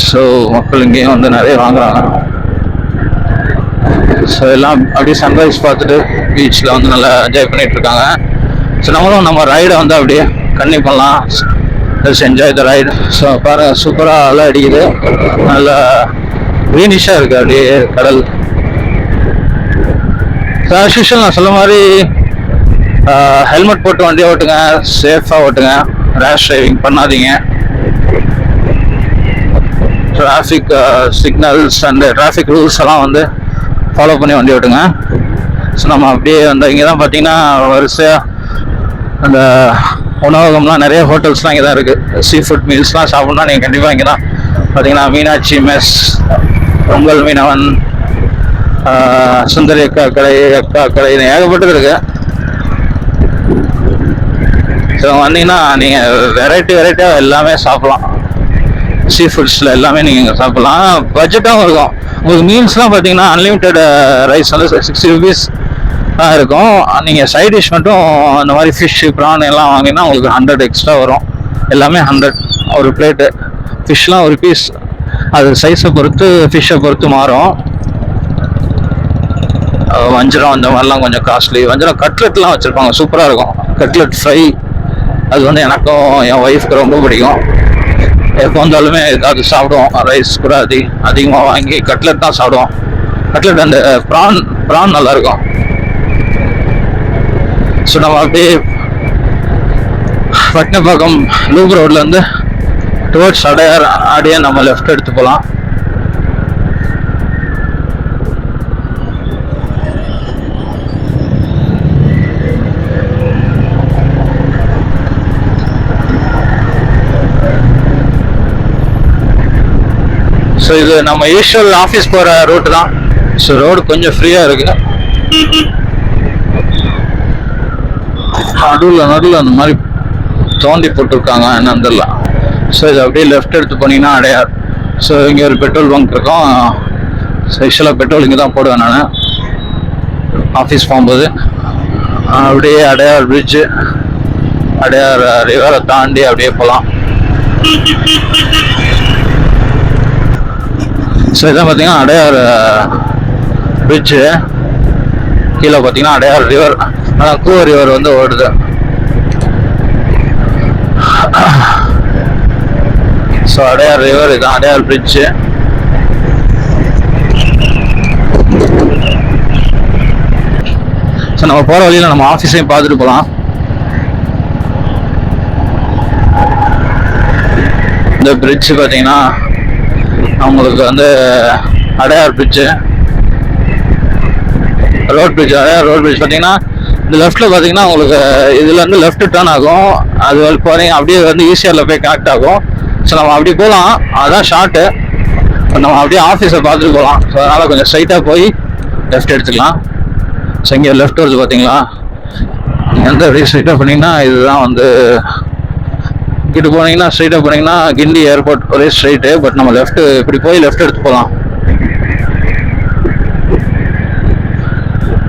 Speaker 1: ஸோ மக்கள் இங்கேயும் வந்து நிறைய வாங்குறாங்க. ஸோ எல்லாம் அப்படியே சன்ரைஸ் பார்த்துட்டு பீச்சில் வந்து நல்லா என்ஜாய் பண்ணிட்டு இருக்காங்க. ஸோ நம்மளும் நம்ம ரைடை வந்து அப்படியே கன்டினியூ பண்ணலாம். Enjoy the ride. ஸோ பாருங்கள் சூப்பராக அலை அடிக்குது, நல்லா க்ரீனிஷாக இருக்குது அப்படியே கடல். ஸோ ஆஸ் யூஷுவல் நான் சொல்ல மாதிரி ஹெல்மெட் போட்டு வண்டியை ஓட்டுங்க, சேஃபாக ஓட்டுங்க, ரேஷ் டிரைவிங் பண்ணாதீங்க. Traffic signals and traffic rules எல்லாம் வந்து ஃபாலோ பண்ணி வண்டி ஓட்டுங்க. ஸோ நம்ம அப்படியே அந்த இங்கே தான் பார்த்தீங்கன்னா வரிசையாக அந்த உணவகம்லாம் நிறைய ஹோட்டல்ஸ்லாம் இங்கே தான் இருக்குது. சீ ஃபுட் மீல்ஸ்லாம் சாப்பிட்ணுன்னா நீங்கள் கண்டிப்பாக இங்கே தான் பார்த்தீங்கன்னா மீனாட்சி மெஸ், பொங்கல் மீனவன், சுந்தரி அக்கா கடை ஏகப்பட்டது இருக்குது. ஸோ வந்தீங்கன்னா நீங்கள் வெரைட்டியாக எல்லாமே சாப்பிட்லாம். சீ ஃபுட்ஸில் எல்லாமே நீங்கள் இங்கே சாப்பிட்லாம். பட்ஜெட்டாகவும் இருக்கும். உங்களுக்கு மீல்ஸ்லாம் பார்த்தீங்கன்னா அன்லிமிட்டெட் ரைஸ் வந்து 60 rupees தான் இருக்கும். நீங்கள் சைட் டிஷ் மட்டும் அந்த மாதிரி ஃபிஷ்ஷு ப்ரான் எல்லாம் வாங்கினா உங்களுக்கு 100 எக்ஸ்ட்ரா வரும். எல்லாமே 100 ஒரு பிளேட்டு. ஃபிஷ்லாம் ஒரு பீஸ், அது சைஸை பொறுத்து ஃபிஷ்ஷை பொறுத்து மாறும். வஞ்சரம் அந்த மாதிரிலாம் கொஞ்சம் காஸ்ட்லி. வஞ்சரம் கட்லெட்லாம் வச்சுருப்பாங்க, சூப்பராக இருக்கும். கட்லெட் ஃப்ரை அது வந்து எனக்கும் என் ஒய்ஃப்க்கு ரொம்ப பிடிக்கும். எப்போ வந்தாலுமே அது சாப்பிடுவோம். ரைஸ் கூட அதிகமாக வாங்கி கட்லெட் தான் சாப்பிடுவோம். கட்லெட் அந்த ப்ரான் நல்லாயிருக்கும். ஸோ நம்ம அப்படியே பட்டினப்பாக்கம் லூப் ரோட்லேருந்து டுவர்ட்ஸ் அடையார் அப்படியே நம்ம லெஃப்ட் எடுத்து போகலாம். ஸோ இது நம்ம யூஷுவல் ஆஃபீஸ் போகிற ரூட்டு தான். ஸோ ரோடு கொஞ்சம் ஃப்ரீயாக இருக்குது. நடுவில் அந்த மாதிரி தோண்டி போட்டிருக்காங்க என்னன்னு தெரியல. ஸோ இது அப்படியே லெஃப்ட் எடுத்து போனீங்கன்னா அடையார். ஸோ இங்கே ஒரு பெட்ரோல் பங்க் இருக்கும். ஸ்பெஷலாக பெட்ரோல் இங்கே தான் போடுவேன் நான் ஆஃபீஸ் போகும்போது. அப்படியே அடையார் பிரிட்ஜு, அடையார் ரிவரை தாண்டி அப்படியே போகலாம். ஸோ இதான் பார்த்தீங்கன்னா அடையார் பிரிட்ஜு. கீழே பார்த்தீங்கன்னா அடையார் ரிவர், ஆனால் கூவ ரிவர் வந்து ஓடுது. ஸோ அடையார் ரிவர், இதுதான் அடையார் பிரிட்ஜு. ஸோ நம்ம போகிற வழியில் நம்ம ஆஃபீஸையும் பார்த்துட்டு போகலாம். இந்த பிரிட்ஜ் பார்த்தீங்கன்னா அவங்களுக்கு வந்து Adyar bridge, road bridge. Adyar road bridge பார்த்தீங்கன்னா இந்த லெஃப்ட்டில் பார்த்தீங்கன்னா உங்களுக்கு இதுலேருந்து லெஃப்ட் டர்ன் ஆகும். அது போகிறீங்க அப்படியே வந்து ஈஸியாரில் போய் கனெக்ட் ஆகும். ஸோ நம்ம அப்படி போகலாம், அதுதான் ஷார்ட்டு. நம்ம அப்படியே ஆஃபீஸை பார்த்துட்டு போகலாம். ஸோ அதனால் கொஞ்சம் ஸ்ட்ரைட்டாக போய் லெஃப்ட் எடுத்துக்கலாம். ஸோ இங்கே லெஃப்ட் வருது பார்த்தீங்களா, எந்த அப்படியே ஸ்ட்ரைட்டாக போனீங்கன்னா இதுதான் வந்து இங்கிட்டு போனீங்கன்னா ஸ்ட்ரைட்டாக போனீங்கன்னா கிண்டி ஏர்போர்ட் ஒரே ஸ்ட்ரைட்டு. பட் நம்ம லெஃப்ட் இப்படி போய் லெஃப்ட் எடுத்து போகலாம்.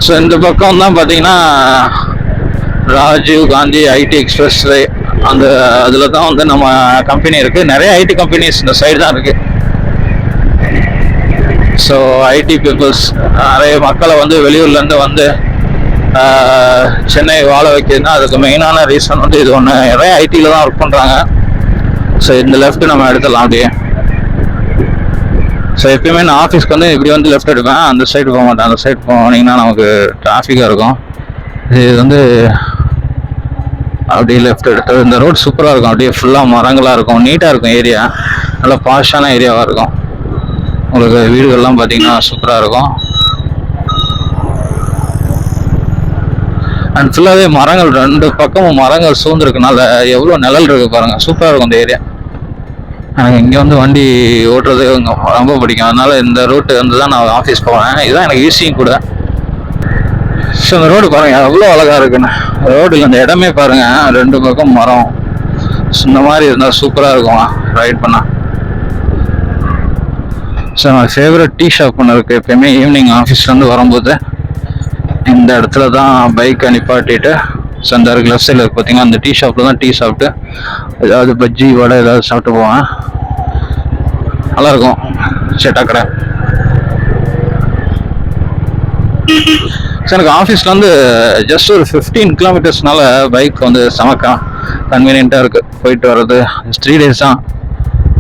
Speaker 1: ஸோ இந்த பக்கம் தான் பார்த்தீங்கன்னா ராஜீவ் காந்தி ஐடி எக்ஸ்பிரஸ் அந்த அதில் தான் வந்து நம்ம கம்பெனி இருக்குது. நிறைய ஐடி கம்பெனிஸ் இந்த சைடு தான் இருக்குது. ஸோ ஐடி பீப்புள்ஸ் நிறைய மக்களை வந்து வெளியூர்லேருந்து வந்து சென்னை வாழ வைக்கிறதுனா அதுக்கு மெயினான ரீசன் வந்து இது ஒன்று. நிறைய ஐடியில் தான் ஒர்க் பண்ணுறாங்க. ஸோ இந்த லெஃப்ட் நம்ம எடுத்துடலாம் அப்படியே. ஸோ எப்பயுமே நான் ஆஃபீஸ்க்கு வந்து இப்படி வந்து லெஃப்ட் எடுப்பேன், அந்த சைடு போக மாட்டேன். அந்த சைடு போனீங்கன்னா நமக்கு டிராஃபிக்காக இருக்கும். இது வந்து அப்படியே லெஃப்ட் எடுத்து இந்த ரோட் சூப்பராக இருக்கும். அப்படியே ஃபுல்லாக மரங்களாக இருக்கும், நீட்டாக இருக்கும். ஏரியா நல்லா பாஷான ஏரியாவாக இருக்கும். உங்களுக்கு வீடுகள்லாம் பார்த்தீங்கன்னா சூப்பராக இருக்கும். அண்ட் ஃபுல்லாகவே மரங்கள், ரெண்டு பக்கமும் மரங்கள் சூழ்ந்துருக்குனால எவ்வளோ நிழல் இருக்குது பாருங்கள். சூப்பராக இருக்கும் இந்த ஏரியா. எனக்கு இங்கே வந்து வண்டி ஓட்டுறது ரொம்ப பிடிக்கும். அதனால இந்த ரூட்டு வந்து தான் நான் ஆஃபீஸ் போவேன். இதுதான் எனக்கு ஈஸியும் கூட. ஸோ இந்த ரோடு பாருங்கள் எவ்வளோ அழகாக இருக்குன்னு. ரோடில் இந்த இடமே பாருங்கள், ரெண்டு பக்கம் மரம். இந்த மாதிரி இருந்தால் சூப்பராக இருக்கும் ரைட் பண்ணால். ஸோ என்னோட ஃபேவரட் டீ ஷாப் ஒன்று இருக்குது. எப்பயுமே ஈவினிங் ஆஃபீஸ்லேருந்து வரும்போது இந்த இடத்துல தான் பைக்கை நிப்பாட்டிட்டு, ஸோ அந்த லெஃப்ட் சைடில் இருக்கு பார்த்தீங்கன்னா அந்த டீ ஷாப்பில் தான் டீ சாப்பிட்டு ஏதாவது பஜ்ஜி வடை ஏதாவது சாப்பிட்டு போவேன். நல்லாயிருக்கும் சேட்டா கடை. ஸோ எனக்கு ஆஃபீஸ்லேருந்து ஜஸ்ட் ஒரு 15 கிலோமீட்டர்ஸ்னால பைக் வந்து செமக்கா கன்வீனியண்ட்டாக இருக்குது. போயிட்டு வர்றது 3 days தான்.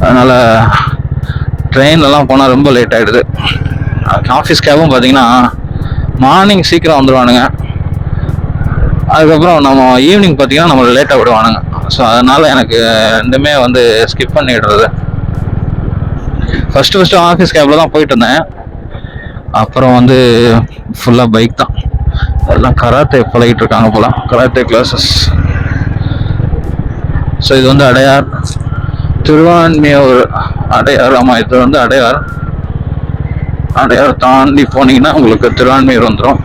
Speaker 1: அதனால் ட்ரெயின்லலாம் போனால் ரொம்ப லேட் ஆகிடுது. ஆஃபீஸ் கேபும் பார்த்தீங்கன்னா மார்னிங் சீக்கிரம் வந்துடுவானுங்க. அதுக்கப்புறம் நம்ம ஈவினிங் பார்த்தீங்கன்னா நம்மளை லேட்டாக விடுவானுங்க. ஸோ அதனால் எனக்கு ரெண்டுமே வந்து ஸ்கிப் பண்ணிடுறது. ஃபஸ்ட்டு ஆஃபீஸ் கேபில் தான் போயிட்டு இருந்தேன். அப்புறம் வந்து ஃபுல்லாக பைக் தான். எல்லாம் கராத்தே பழகிட்டு இருக்காங்க போல, கராத்தே கிளாஸஸ். ஸோ இது வந்து அடையார் திருவான்மியூர். அடையார், ஆமாம் இது வந்து அடையார். அடையார் தாண்டி போனீங்கன்னா உங்களுக்கு திருவான்மியூர் வந்துடும்.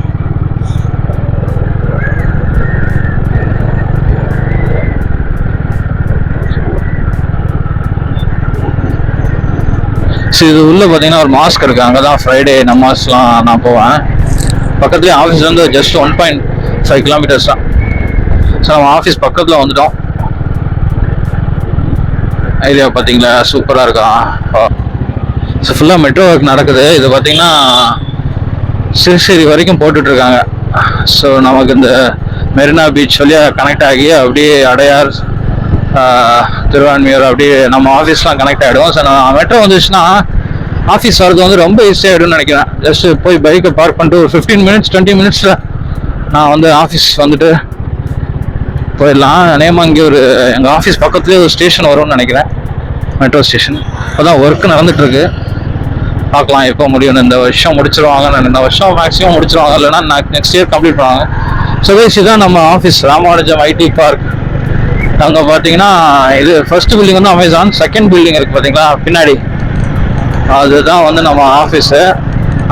Speaker 1: ஸோ இது உள்ளே பார்த்தீங்கன்னா ஒரு மாஸ்க் இருக்குது. அங்கே தான் ஃப்ரைடே நமாஸ்லாம் நான் போவேன். பக்கத்துலேயே ஆஃபீஸ் வந்து ஜஸ்ட் 1.5 கிலோமீட்டர்ஸ் தான். ஸோ நம்ம ஆஃபீஸ் பக்கத்தில் வந்துட்டோம். ஐடியா பார்த்தீங்களா சூப்பராக இருக்கா. ஸோ ஃபுல்லாக மெட்ரோ ஒர்க் நடக்குது. இது பார்த்தீங்கன்னா சிறுசேரி வரைக்கும் போட்டுட்ருக்காங்க. ஸோ நமக்கு இந்த மெரினா பீச் வழியாக கனெக்ட் ஆகி அப்படியே அடையார் திருவான்மியூர் அப்படியே நம்ம ஆஃபீஸ்லாம் கனெக்ட் ஆகிடும். ஸோ நான் மெட்ரோ வந்துச்சுன்னா ஆஃபீஸ் வரது வந்து ரொம்ப ஈஸியாகிடும்னு நினைக்கிறேன். ஜஸ்ட் போய் பைக்கை பார்க் பண்ணிட்டு ஒரு 15 minutes 20 minutes நான் வந்து ஆஃபீஸ் வந்துட்டு போயிடலாம். நேமா இங்கே ஒரு எங்கள் ஆஃபீஸ் பக்கத்துலேயே ஒரு ஸ்டேஷன் வரும்னு நினைக்கிறேன், மெட்ரோ ஸ்டேஷன். இப்போ தான் ஒர்க்கு நடந்துகிட்ருக்கு. பார்க்கலாம் எப்போ முடியும். இந்த வருஷம் முடிச்சிருவாங்க. இந்த வருஷம் மேக்ஸிமம் முடிச்சிருவாங்க, இல்லைன்னா நெக்ஸ்ட் இயர் கம்ப்ளீட் பண்ணுவாங்க. ஸோ இதுதான் நம்ம ஆஃபீஸ், ராமானுஜம் ஐடி பார்க். அங்கே பார்த்தீங்கன்னா இது ஃபர்ஸ்ட் பில்டிங் வந்து அமேசான். செகண்ட் பில்டிங் இருக்குது பார்த்தீங்களா பின்னாடி, அதுதான் வந்து நம்ம ஆஃபீஸு.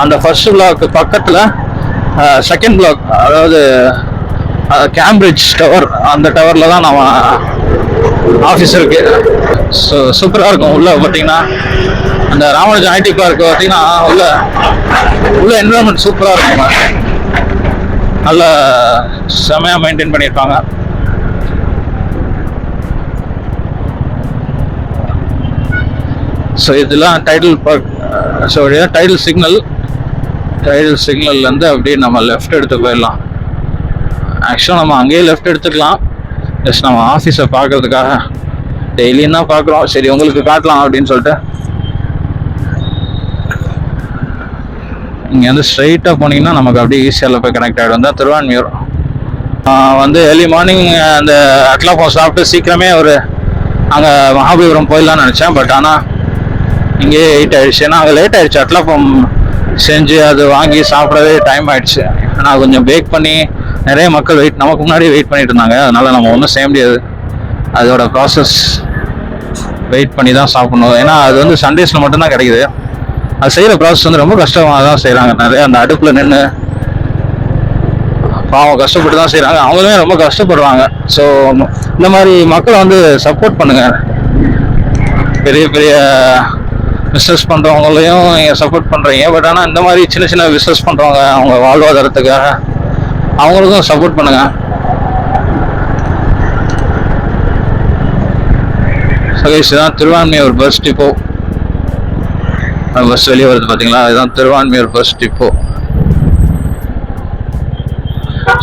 Speaker 1: அந்த ஃபர்ஸ்ட் பிளாக் பக்கத்தில் செகண்ட் பிளாக், அதாவது கேம்பிரிட்ஜ் டவர், அந்த டவரில் தான் நம்ம ஆஃபீஸ் இருக்கு. ஸோ சூப்பராக இருக்கும். உள்ள பார்த்தீங்கன்னா அந்த ராமானுஜம் ஐடி பார்க் பார்த்தீங்கன்னா உள்ள என்விரான்மெண்ட் சூப்பராக இருக்குங்க. நல்லா செமையாக மெயின்டைன் பண்ணியிருப்பாங்க. ஸோ இதெல்லாம் டைட்டில் பார்க். ஸோ டைட்டில் சிக்னல்லேருந்து அப்படியே நம்ம லெஃப்ட் எடுத்து போயிடலாம். ஆக்சுவலாக நம்ம அங்கேயே லெஃப்ட் எடுத்துக்கலாம். ஜஸ்ட் நம்ம ஆஃபீஸை பார்க்கறதுக்காக டெய்லியும் தான் பார்க்குறோம். சரி உங்களுக்கு காட்டலாம் அப்படின்னு சொல்லிட்டு இங்கே வந்து ஸ்ட்ரைட்டாக போனீங்கன்னா நமக்கு அப்படியே ஈஸியாக போய் கனெக்ட் ஆகிடும். தான் திருவான்மியூர். வந்து ஏர்லி மார்னிங் அந்த அட்லாப்பம் சாப்பிட்டு சீக்கிரமே அங்கே மகாபலிபுரம் போயிடலான்னு நினச்சேன். பட் ஆனால் இங்கே 8 ஆயிடுச்சு. ஏன்னா அங்கே லேட் ஆயிடுச்சு. அட்லாப்பம் செஞ்சு அது வாங்கி சாப்பிடவே டைம் ஆயிடுச்சு. ஆனால் கொஞ்சம் பேக் பண்ணி நிறைய மக்கள் நமக்கு முன்னாடி வெயிட் பண்ணிட்டு இருந்தாங்க. அதனால நம்ம ஒன்றும் செய்ய முடியாது. அதோட ப்ராசஸ் வெயிட் பண்ணி தான் சாப்பிடணும். ஏன்னா அது வந்து சண்டேஸில் மட்டும்தான் கிடைக்குது. அது செய்கிற ப்ராசஸ் வந்து ரொம்ப கஷ்டமாக தான் செய்கிறாங்க. நிறைய அந்த அடுப்பில் நின்று பாவம் கஷ்டப்பட்டு தான் செய்கிறாங்க. அவங்களுமே ரொம்ப கஷ்டப்படுறாங்க. ஸோ இந்த மாதிரி மக்களை வந்து சப்போர்ட் பண்ணுங்க. பெரிய பெரிய பிஸ்னஸ் பண்ணுறவங்களையும் நீங்கள் சப்போர்ட் பண்ணுறீங்க. பட் ஆனால் இந்த மாதிரி சின்ன சின்ன பிஸ்னஸ் பண்ணுறவங்க அவங்க வாழ்வாதாரத்துக்காக அவங்களுக்கும் சப்போர்ட் பண்ணுங்க. சகேஷ் தான் திருவான்மியூர் பஸ் டிப்போ. பஸ் வெளியே வருது பார்த்தீங்களா, இதுதான் திருவான்மியூர் பஸ் டிப்போ.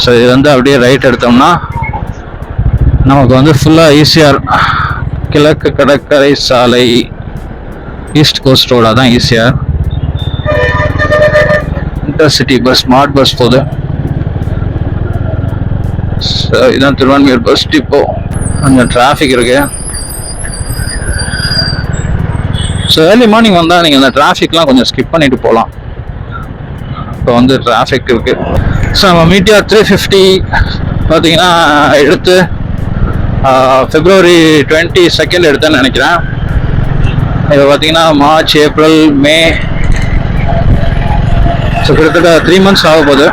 Speaker 1: ஸோ இது வந்து அப்படியே ரைட் எடுத்தோம்னா நமக்கு வந்து ஃபுல்லாக ஈசிஆர் கிழக்கு கடற்கரை சாலை ஈஸ்ட் கோஸ்ட் ரோடாக தான் ECR. Intercity bus smart bus போகுது. ஸோ இதுதான் திருவான்மியூர் பஸ் டிப்போ. கொஞ்சம் டிராஃபிக் இருக்கு. ஸோ ஏர்லி மார்னிங் வந்தால் நீங்கள் அந்த டிராஃபிக்லாம் கொஞ்சம் ஸ்கிப் பண்ணிட்டு போகலாம். இப்போ வந்து டிராஃபிக் இருக்கு. ஸோ நம்ம மீட்டியார் 350 பார்த்தீங்கன்னா எடுத்து February 22 எடுத்தேன்னு நினைக்கிறேன். இப்போ பார்த்தீங்கன்னா மார்ச், ஏப்ரல், மே. ஸோ கிட்டத்தட்ட 3 months ஆக போகுது.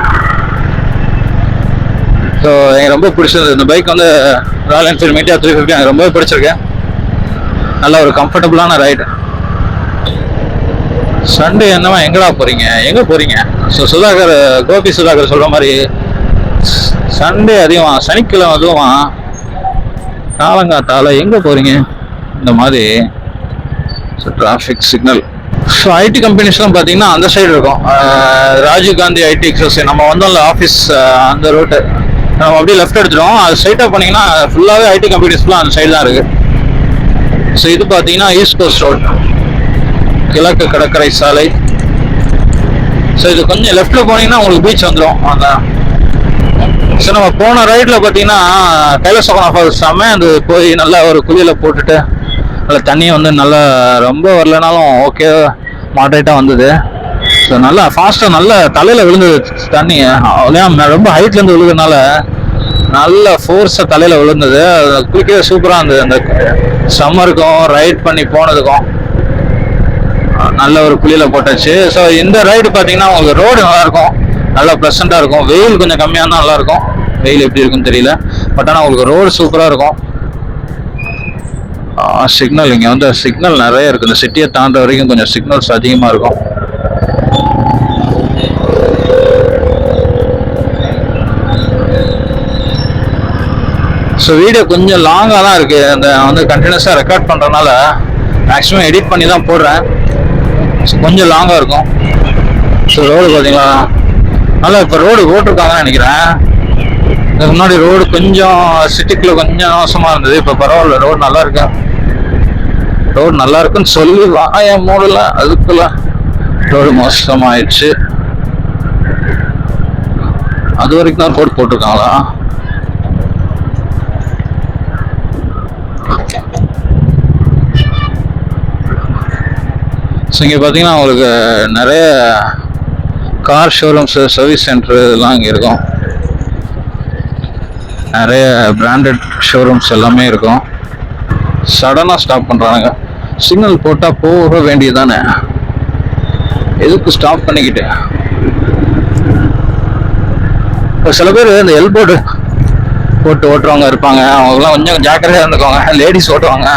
Speaker 1: ஸோ எனக்கு ரொம்ப பிடிச்சது இந்த பைக் வந்து ராயல் என்ஃபீல்டு மீட்டியார் 350 எனக்கு ரொம்ப பிடிச்சிருக்கு. நல்ல ஒரு கம்ஃபர்டபுளான ரைடு. சண்டே என்னவா எங்கடா போறீங்க, எங்கே போறீங்க? ஸோ கோபி சுதாகர் சொல்ற மாதிரி சண்டே அதிகமா, சனிக்கிழமை அதுவும் காலங்காத்தால எங்கே போறீங்க இந்த மாதிரி. So traffic signal. So IT கம்பெனிஸ்லாம் பார்த்தீங்கன்னா அந்த சைடு இருக்கும். ராஜீவ் காந்தி ஐடி எக்ஸ்பிரஸ் நம்ம வந்தோம்ல ஆஃபீஸ், அந்த ரோட்டு நம்ம அப்படியே லெஃப்ட் எடுத்துட்டோம். அது ஸ்ட்ரைட்டாக போனீங்கன்னா ஃபுல்லாகவே ஐடி கம்பெனிஸ்லாம் அந்த சைடு தான் இருக்கு. ஸோ இது பார்த்தீங்கன்னா ஈஸ்ட் கோஸ்ட் ரோட், கிழக்கு கடற்கரை சாலை. ஸோ இது கொஞ்சம் லெஃப்டில் போனீங்கன்னா உங்களுக்கு பீச் வந்துடும். அந்த ஸோ நம்ம போன ரைடில் பார்த்தீங்கன்னா கைலாசகுணா ஃபால்ஸ் செம்ம. அது போய் நல்லா ஒரு குளியில் போட்டுட்டு நல்லா தண்ணியை வந்து நல்லா ரொம்ப வரலனாலும் ஓகே மாட்ரேட்டாக வந்தது. ஸோ நல்லா ஃபாஸ்ட்டாக நல்லா தலையில் விழுந்தது தண்ணி. ரொம்ப ஹைட்லேருந்து விழுதுனால நல்ல ஃபோர்ஸாக தலையில் விழுந்தது. குளிக்கவே சூப்பராக இருந்தது. அந்த சம்மருக்கும் ரைட் பண்ணி போனதுக்கும் நல்ல ஒரு குளியில் போட்டாச்சு. ஸோ இந்த ரைடு பார்த்தீங்கன்னா உங்களுக்கு ரோடு நல்லாயிருக்கும், நல்லா ப்ளசண்ட்டாக இருக்கும். வெயில் கொஞ்சம் கம்மியாக இருந்தால் நல்லாயிருக்கும். வெயில் எப்படி இருக்குன்னு தெரியல. பட் ஆனால் உங்களுக்கு ரோடு சூப்பராக இருக்கும். சிக்னல் இங்கே வந்து சிக்னல் நிறைய இருக்குது. இந்த சிட்டியை தாண்ட வரைக்கும் கொஞ்சம் சிக்னல்ஸ் அதிகமாக இருக்கும். ஸோ வீடியோ கொஞ்சம் லாங்காக தான் இருக்குது. அந்த வந்து கண்டினியூஸாக ரெக்கார்ட் பண்ணுறதுனால மேக்ஸிமம் எடிட் பண்ணி தான் போடுறேன். கொஞ்சம் லாங்காக இருக்கும். ஸோ ரோடு பார்த்தீங்களா நல்லா இப்போ ரோடு போட்டிருக்காங்கன்னு நினைக்கிறேன். இதுக்கு முன்னாடி ரோடு கொஞ்சம் சிட்டிக்குள்ளே கொஞ்சம் மோசமாக இருந்தது. இப்போ பரவாயில்ல, ரோடு நல்லா இருக்கு. ரோடு நல்லா இருக்குன்னு சொல்லி என் மூடல, அதுக்குள்ள ரோடு மோசமாயிடுச்சு. அது வரைக்கும் தான் ரோடு போட்டிருக்காங்களா? ஸோ இங்கே பார்த்தீங்கன்னா உங்களுக்கு நிறைய கார் ஷோரூம்ஸு, சர்வீஸ் சென்டரு இதெல்லாம் இங்கே இருக்கும். நிறைய பிராண்டட் ஷோரூம்ஸ் எல்லாமே இருக்கும். சடனாக ஸ்டாப் பண்ணுறாங்க. சிக்னல் போட்டால் போக வேண்டியது தானே, எதுக்கு ஸ்டாப் பண்ணிக்கிட்டு? இப்போ சில பேர் இந்த எல்போர்டு போட்டு ஓட்டுறவங்க இருப்பாங்க, அவங்கெல்லாம் கொஞ்சம் ஜாக்கிரதையாக இருந்துக்கோங்க. லேடிஸ் ஓட்டுவாங்க,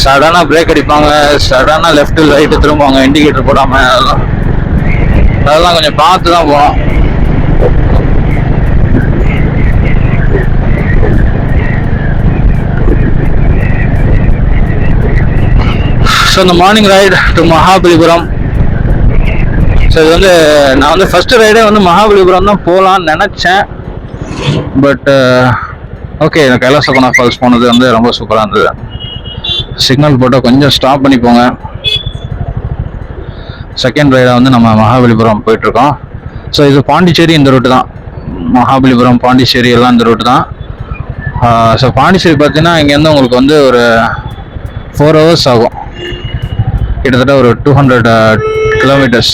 Speaker 1: சடனாக பிரேக் அடிப்பாங்க, சடனாக லெஃப்ட்டு ரைட்டு திரும்புவாங்க இண்டிகேட்டர் போடாமல். அதெல்லாம் கொஞ்சம் பார்த்து தான் போகணும். ஸோ இந்த morning ride to Mahabalipuram. So இது வந்து நான் வந்து ஃபஸ்ட்டு ரைடே வந்து மகாபலிபுரம் தான் போகலான்னு நினச்சேன். பட் ஓகே, கைலாசகுணா ஃபால்ஸ் போனது வந்து ரொம்ப சூப்பராக இருந்தது. சிக்னல் போட்டால் கொஞ்சம் ஸ்டாப் பண்ணி போங்க. செகண்ட் ரைடாக வந்து நம்ம மகாபலிபுரம் போயிட்டுருக்கோம். ஸோ இது பாண்டிச்சேரி இந்த ரூட்டு தான். மகாபலிபுரம் பாண்டிச்சேரி எல்லாம் இந்த ரூட்டு தான். ஸோ பாண்டிச்சேரி பார்த்தீங்கன்னா இங்கேருந்து உங்களுக்கு வந்து ஒரு 4 hours ஆகும். கிட்டத்தட்ட ஒரு 200 kilometers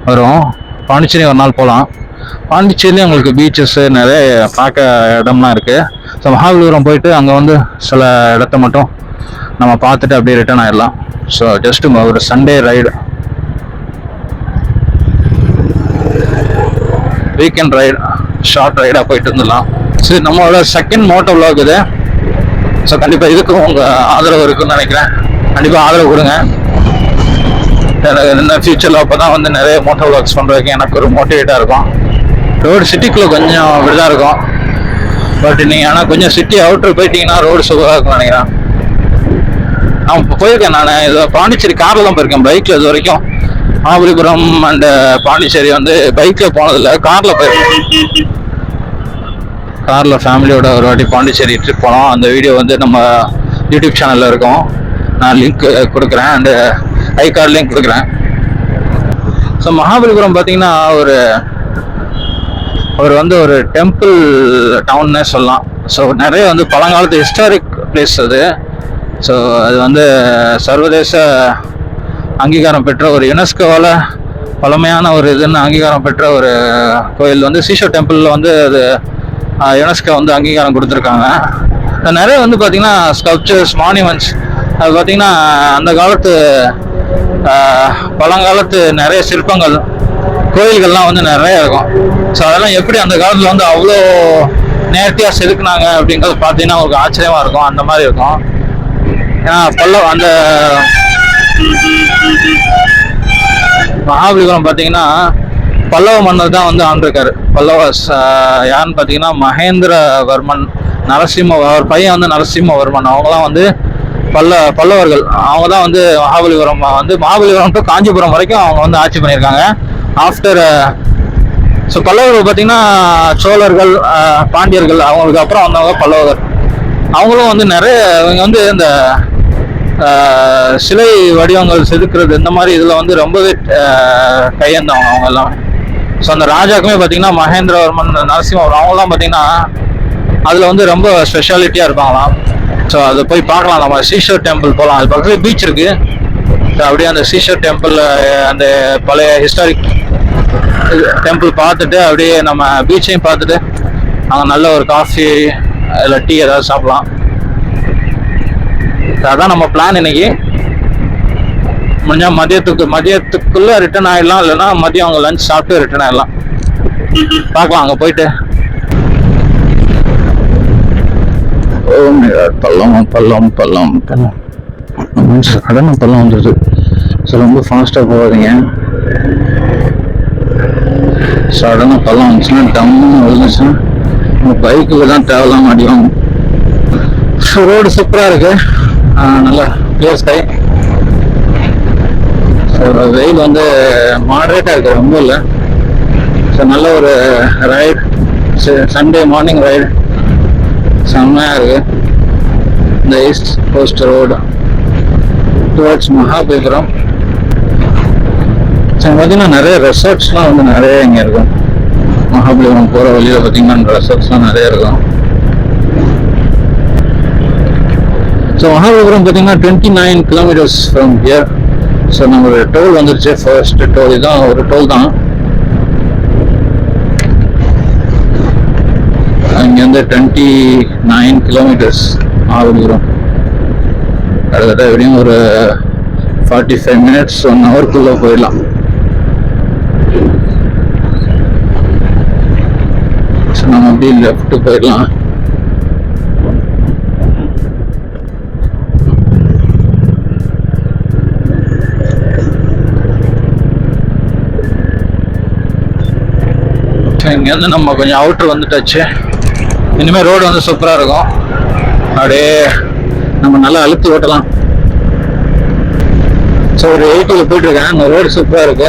Speaker 1: வரும். பாண்டிச்சேரி ஒரு நாள் போகலாம். பாண்டிச்சேரியிலே உங்களுக்கு பீச்சஸ்ஸு நிறைய பார்க்க இடம்லாம் இருக்குது. ஸோ மகாபலிபுரம் போயிட்டு அங்கே வந்து சில இடத்த மட்டும் நம்ம பார்த்துட்டு அப்படியே ரிட்டர்ன் ஆயிடலாம். ஸோ ஜஸ்ட் ஒரு Sunday ride, weekend ride, short ரைடாக போயிட்டு இருந்துடலாம். சரி, நம்மளோட செகண்ட் மோட்டோ விலாக் இது. ஸோ கண்டிப்பாக இதுக்கும் உங்கள் ஆதரவு இருக்குன்னு நினைக்கிறேன். கண்டிப்பாக ஆதரவு கொடுங்க. எனக்கு இன்னும் ஃபியூச்சரில் அப்போ தான் வந்து நிறைய மோட்டோ விலாக்ஸ் பண்ணுறதுக்கு எனக்கு ஒரு மோட்டிவேட்டாக இருக்கும். ரோடு சிட்டிக்குள்ளே கொஞ்சம் இப்படி தான் இருக்கும். பட் நீங்கள் ஆனால் கொஞ்சம் சிட்டி அவுட்டர் போயிட்டீங்கன்னா ரோடு சூப்பராக இருக்கும்னு நினைக்கிறேன். நான் இப்போ போயிருக்கேன். நான் இது பாண்டிச்சேரி காரில் தான் போயிருக்கேன், பைக்கில் இது வரைக்கும். மகாபலிபுரம் அண்ட் பாண்டிச்சேரி வந்து பைக்கில் போனதில்லை, காரில் போயிருக்கேன். காரில் ஃபேமிலியோட ஒரு வாட்டி பாண்டிச்சேரி ட்ரிப் போனோம். அந்த வீடியோ வந்து நம்ம யூடியூப் சேனலில் இருக்கும். நான் லிங்க் கொடுக்குறேன், அண்டு ஐ கார்டு லிங்க் கொடுக்குறேன். ஸோ மகாபலிபுரம் பார்த்தீங்கன்னா ஒரு டெம்பிள் டவுன்னே சொல்லலாம். ஸோ நிறைய வந்து பழங்காலத்து ஹிஸ்டாரிக் பிளேஸ் அது. ஸோ அது வந்து சர்வதேச அங்கீகாரம் பெற்ற ஒரு யுனெஸ்கோவால் பழமையான ஒரு இதுன்னு அங்கீகாரம் பெற்ற ஒரு கோயில் வந்து சீஷோ டெம்பிளில் வந்து அது யுனெஸ்கோ வந்து அங்கீகாரம் கொடுத்துருக்காங்க. நிறைய வந்து பார்த்திங்கன்னா ஸ்கல்ப்சர்ஸ், மான்யூமெண்ட்ஸ், அது பார்த்திங்கன்னா அந்த காலத்து பழங்காலத்து நிறைய சிற்பங்கள், கோயில்கள்லாம் வந்து நிறைய இருக்கும். ஸோ அதெல்லாம் எப்படி அந்த காலத்தில் வந்து அவ்வளோ நேர்த்தியாக செதுக்குனாங்க அப்படிங்கிறது பார்த்தீங்கன்னா உங்களுக்கு ஆச்சரியமாக இருக்கும். அந்த மாதிரி இருக்கும். ஏன்னா அந்த மகாபலிபுரம் பார்த்தீங்கன்னா பல்லவ மன்னர் தான் வந்து ஆண்டிருக்காரு. யாருன்னு பார்த்தீங்கன்னா மகேந்திரவர்மன் நரசிம்ம, அவர் பையன் வந்து நரசிம்மவர்மன். அவங்களாம் வந்து பல்லவர்கள். அவங்க தான் வந்து மகாபலிபுரம் டு காஞ்சிபுரம் வரைக்கும் அவங்க வந்து ஆட்சி பண்ணியிருக்காங்க. ஆஃப்டர் ஸோ பல்லவர்கள் பார்த்தீங்கன்னா சோழர்கள், பாண்டியர்கள், அவங்களுக்கு அப்புறம் வந்தவங்க பல்லவர்கள். அவங்களும் வந்து நிறைய இவங்க வந்து இந்த சிலை வடிவங்கள் செதுக்கிறது இந்த மாதிரி இதில் வந்து ரொம்பவே கையேந்தவங்க அவங்க எல்லாம். ஸோ அந்த ராஜாக்குமே பார்த்தீங்கன்னா மகேந்திரவர்மன், நரசிம்மவர்மன் அவங்களாம் பார்த்தீங்கன்னா அதில் வந்து ரொம்ப ஸ்பெஷாலிட்டியாக இருப்பாங்களாம். ஸோ அதை போய் பார்க்கலாம். நம்ம சீஷர் டெம்பிள் போகலாம். அது பக்கத்துலேயே பீச் இருக்குது. ஸோ அப்படியே அந்த சீஷர் டெம்பிள், அந்த பழைய ஹிஸ்டாரிக் டெம்பிள் பார்த்துட்டு அப்படியே நம்ம பீச்சையும் பார்த்துட்டு அங்கே நல்ல ஒரு காஃபி இல்லை டீ ஏதாவது சாப்பிடலாம். அதான் நம்ம பிளான் இன்னைக்கு. முடிஞ்சால் மதியத்துக்குள்ளே ரிட்டர்ன் ஆகிடலாம், இல்லைன்னா மதியம் அவங்க லஞ்ச் சாப்பிட்டு ரிட்டர்ன் ஆகிடலாம். பார்க்கலாம் அங்கே போயிட்டு. சடனாக பள்ளம் வந்துடுது. ஸோ ரொம்ப ஃபாஸ்ட்டாக போகாதீங்க. சடனாக பள்ளம் வந்துச்சுன்னா டம்னு விழுந்துச்சுன்னா உங்கள் பைக்கில் தான் ட்ராவலாம் மாட்டியும். ரோடு சூப்பராக இருக்கு, நல்லா கிளியர் ஸ்கை. ஸோ வெயில் வந்து மாடரேட்டாக இருக்குது, ரொம்ப இல்லை. ஸோ நல்ல ஒரு ரைடு, சண்டே மார்னிங் ரைடு செம்மையாக இருக்குது. இந்த east coast road towards Mahabalipuram. So பார்த்தீங்கன்னா நிறைய ரெசார்ட்ஸ்லாம் வந்து நிறைய இங்கே இருக்கும். மகாபலிபுரம் போகிற வழியில் பார்த்தீங்கன்னா ரெசார்ட்ஸ்லாம் நிறைய இருக்கும். ஸோ மகாபலிபுரம் பார்த்தீங்கன்னா 29 kilometers ஃப்ரம் ஹியர். ஸோ நம்மளோட டோல் வந்துருச்சு. ஃபர்ஸ்ட் டோல் இதுதான், ஒரு டோல் தான். இங்கேருந்து 29 kilometers மகாபலிபுரம். கிட்டத்தட்ட எப்படியும் ஒரு 45 minutes 1 hour போயிடலாம். ஸோ நம்ம அப்படியே லெஃப்ட் போயிடலாம். இங்கேருந்து நம்ம கொஞ்சம் அவுட்ரு வந்துட்டாச்சு. இனிமேல் ரோடு வந்து சூப்பராக இருக்கும். அப்படியே நம்ம நல்லா அழுத்தி ஓட்டலாம். ஸோ ஒரு 80ல் போயிட்டுருக்கேன். இந்த ரோடு சூப்பராக இருக்கு.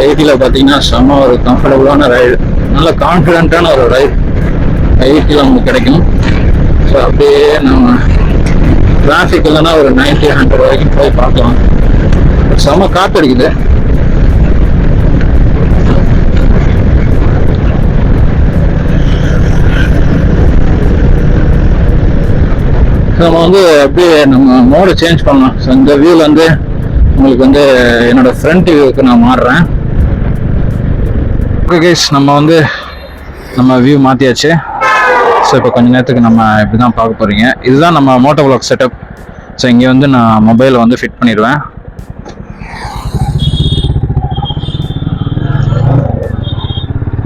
Speaker 1: 80ல் பார்த்தீங்கன்னா செம்ம ஒரு கம்ஃபர்டபுளான ரைடு, நல்ல கான்ஃபிடென்ட்டான ஒரு ரைடு 80ல் நமக்கு கிடைக்கும். ஸோ அப்படியே நம்ம டிராஃபிக் இல்லைன்னா ஒரு 90-100 வரைக்கும் போய் பார்க்கலாம். செம்ம காற்று அடிக்குது. நம்ம வந்து அப்படியே நம்ம மோடை சேஞ்ச் பண்ணலாம். ஸோ இந்த வியூவில் வந்து உங்களுக்கு வந்து என்னோட ஃப்ரண்ட் வியூவுக்கு நான் மாறுறேன். ஓகே கைஸ், நம்ம வந்து நம்ம வியூ மாற்றியாச்சு. ஸோ இப்போ கொஞ்சம் நேரத்துக்கு நம்ம இப்படி தான் பார்க்க போகிறீங்க. இதுதான் நம்ம மோட்டோ வ்ளாக் செட்டப். ஸோ இங்கே வந்து நான் மொபைலை வந்து ஃபிட் பண்ணிடுவேன்.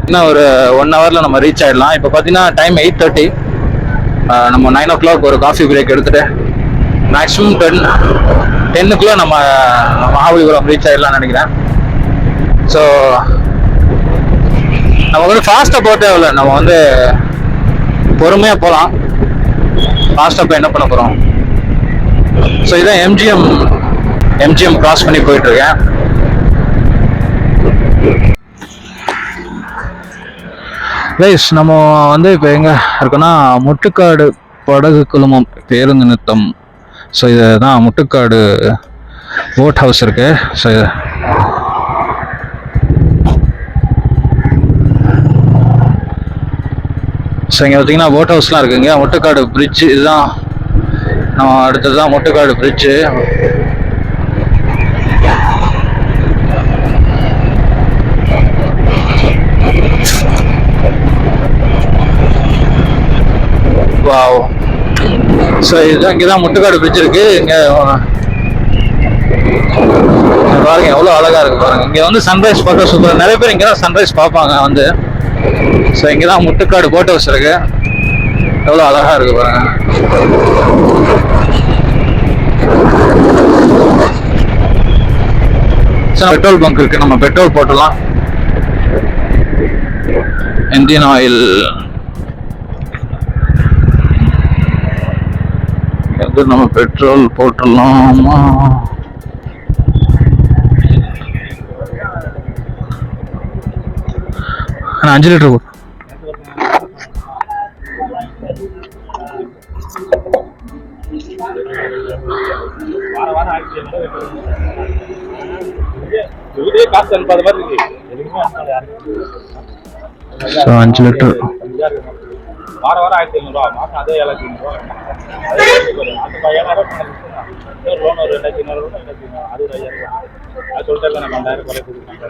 Speaker 1: இன்னும் ஒரு 1 ஹவரில் நம்ம ரீச் ஆகிடலாம். இப்போ பார்த்தீங்கன்னா டைம் 8:30. நம்ம 9 o'clock ஒரு காஃபி பிரேக் எடுத்துகிட்டு மேக்ஸிமம் 10க்குள்ளே நம்ம மகாபலிபுரம் ரீச் ஆகிடலாம்னு நினைக்கிறேன். ஸோ நம்ம வந்து ஃபாஸ்ட்டாக போக தேவையில்ல, நம்ம வந்து பொறுமையாக போகலாம். ஃபாஸ்ட்டாக போய் என்ன பண்ண போகிறோம். ஸோ இதான் எம்ஜிஎம் கிராஸ் பண்ணி போயிட்டுருக்கேன். ரைஸ், நம்ம வந்து இப்போ எங்கே இருக்கோன்னா முட்டுக்காடு படகு குழுமம் பேருந்து நிறுத்தம். ஸோ இதுதான் முட்டுக்காடு போட் ஹவுஸ் இருக்கு. ஸோ இங்கே பார்த்தீங்கன்னா போட் ஹவுஸ்லாம் இருக்குங்க. முட்டுக்காடு பிரிட்ஜு இதுதான். நம்ம அடுத்தது தான் முட்டுக்காடு பிரிட்ஜு. வாவ். ஸோ இதுதான், இங்கே தான் முட்டுக்காடு பிரிட்ஜ் இருக்கு. இங்கே பாருங்க எவ்வளோ அழகா இருக்கு பாருங்க. இங்கே வந்து சன்ரைஸ் பார்க்க சூப்பர். நிறைய பேர் இங்கே தான் சன்ரைஸ் பார்ப்பாங்க வந்து. ஸோ இங்கே தான் முட்டுக்காடு போட் ஹவுஸ் இருக்கு. எவ்வளோ அழகா இருக்கு பாருங்க. பெட்ரோல் பங்க் இருக்கு, நம்ம பெட்ரோல் போட்டுடலாம். இந்தியன் ஆயில் நம்ம பெட்ரோல் போட்டுடலாமா? நான் 5 லிட்டர் போட்டு So, 5 லிட்டர் வாரம் 1500 மாசம் அதே 7500 அந்த 5000 லோன் ஒரு 2500 அது 5000 அது சொல்லிட்டு நம்ம 2000 குறை கொடுத்தாங்க.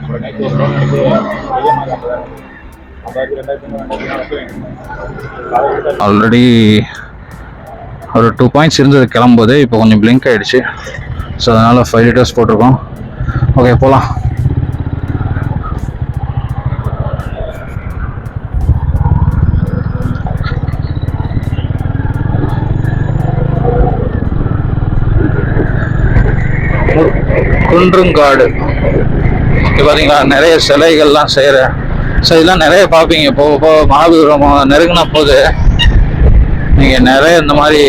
Speaker 1: ஒரு நைட் ஒரு லோன் எடுத்து ஆல்ரெடி ஒரு 2 பாயிண்ட்ஸ் இருந்தது கிளம்பும்போது. இப்போ கொஞ்சம் பிளிங்க் ஆகிடுச்சு. ஸோ அதனால் 5 லிட்டர்ஸ் போட்டிருக்கோம். ஓகே, போகலாம். குன்றுங்காடு இப்போ பார்த்தீங்களா, நிறைய சிலைகள்லாம் செய்கிற. ஸோ இதெல்லாம் நிறைய பார்ப்பீங்க. போக போக மகாபலிபுரம் நெருங்கின போது நீங்கள் நிறைய இந்த மாதிரி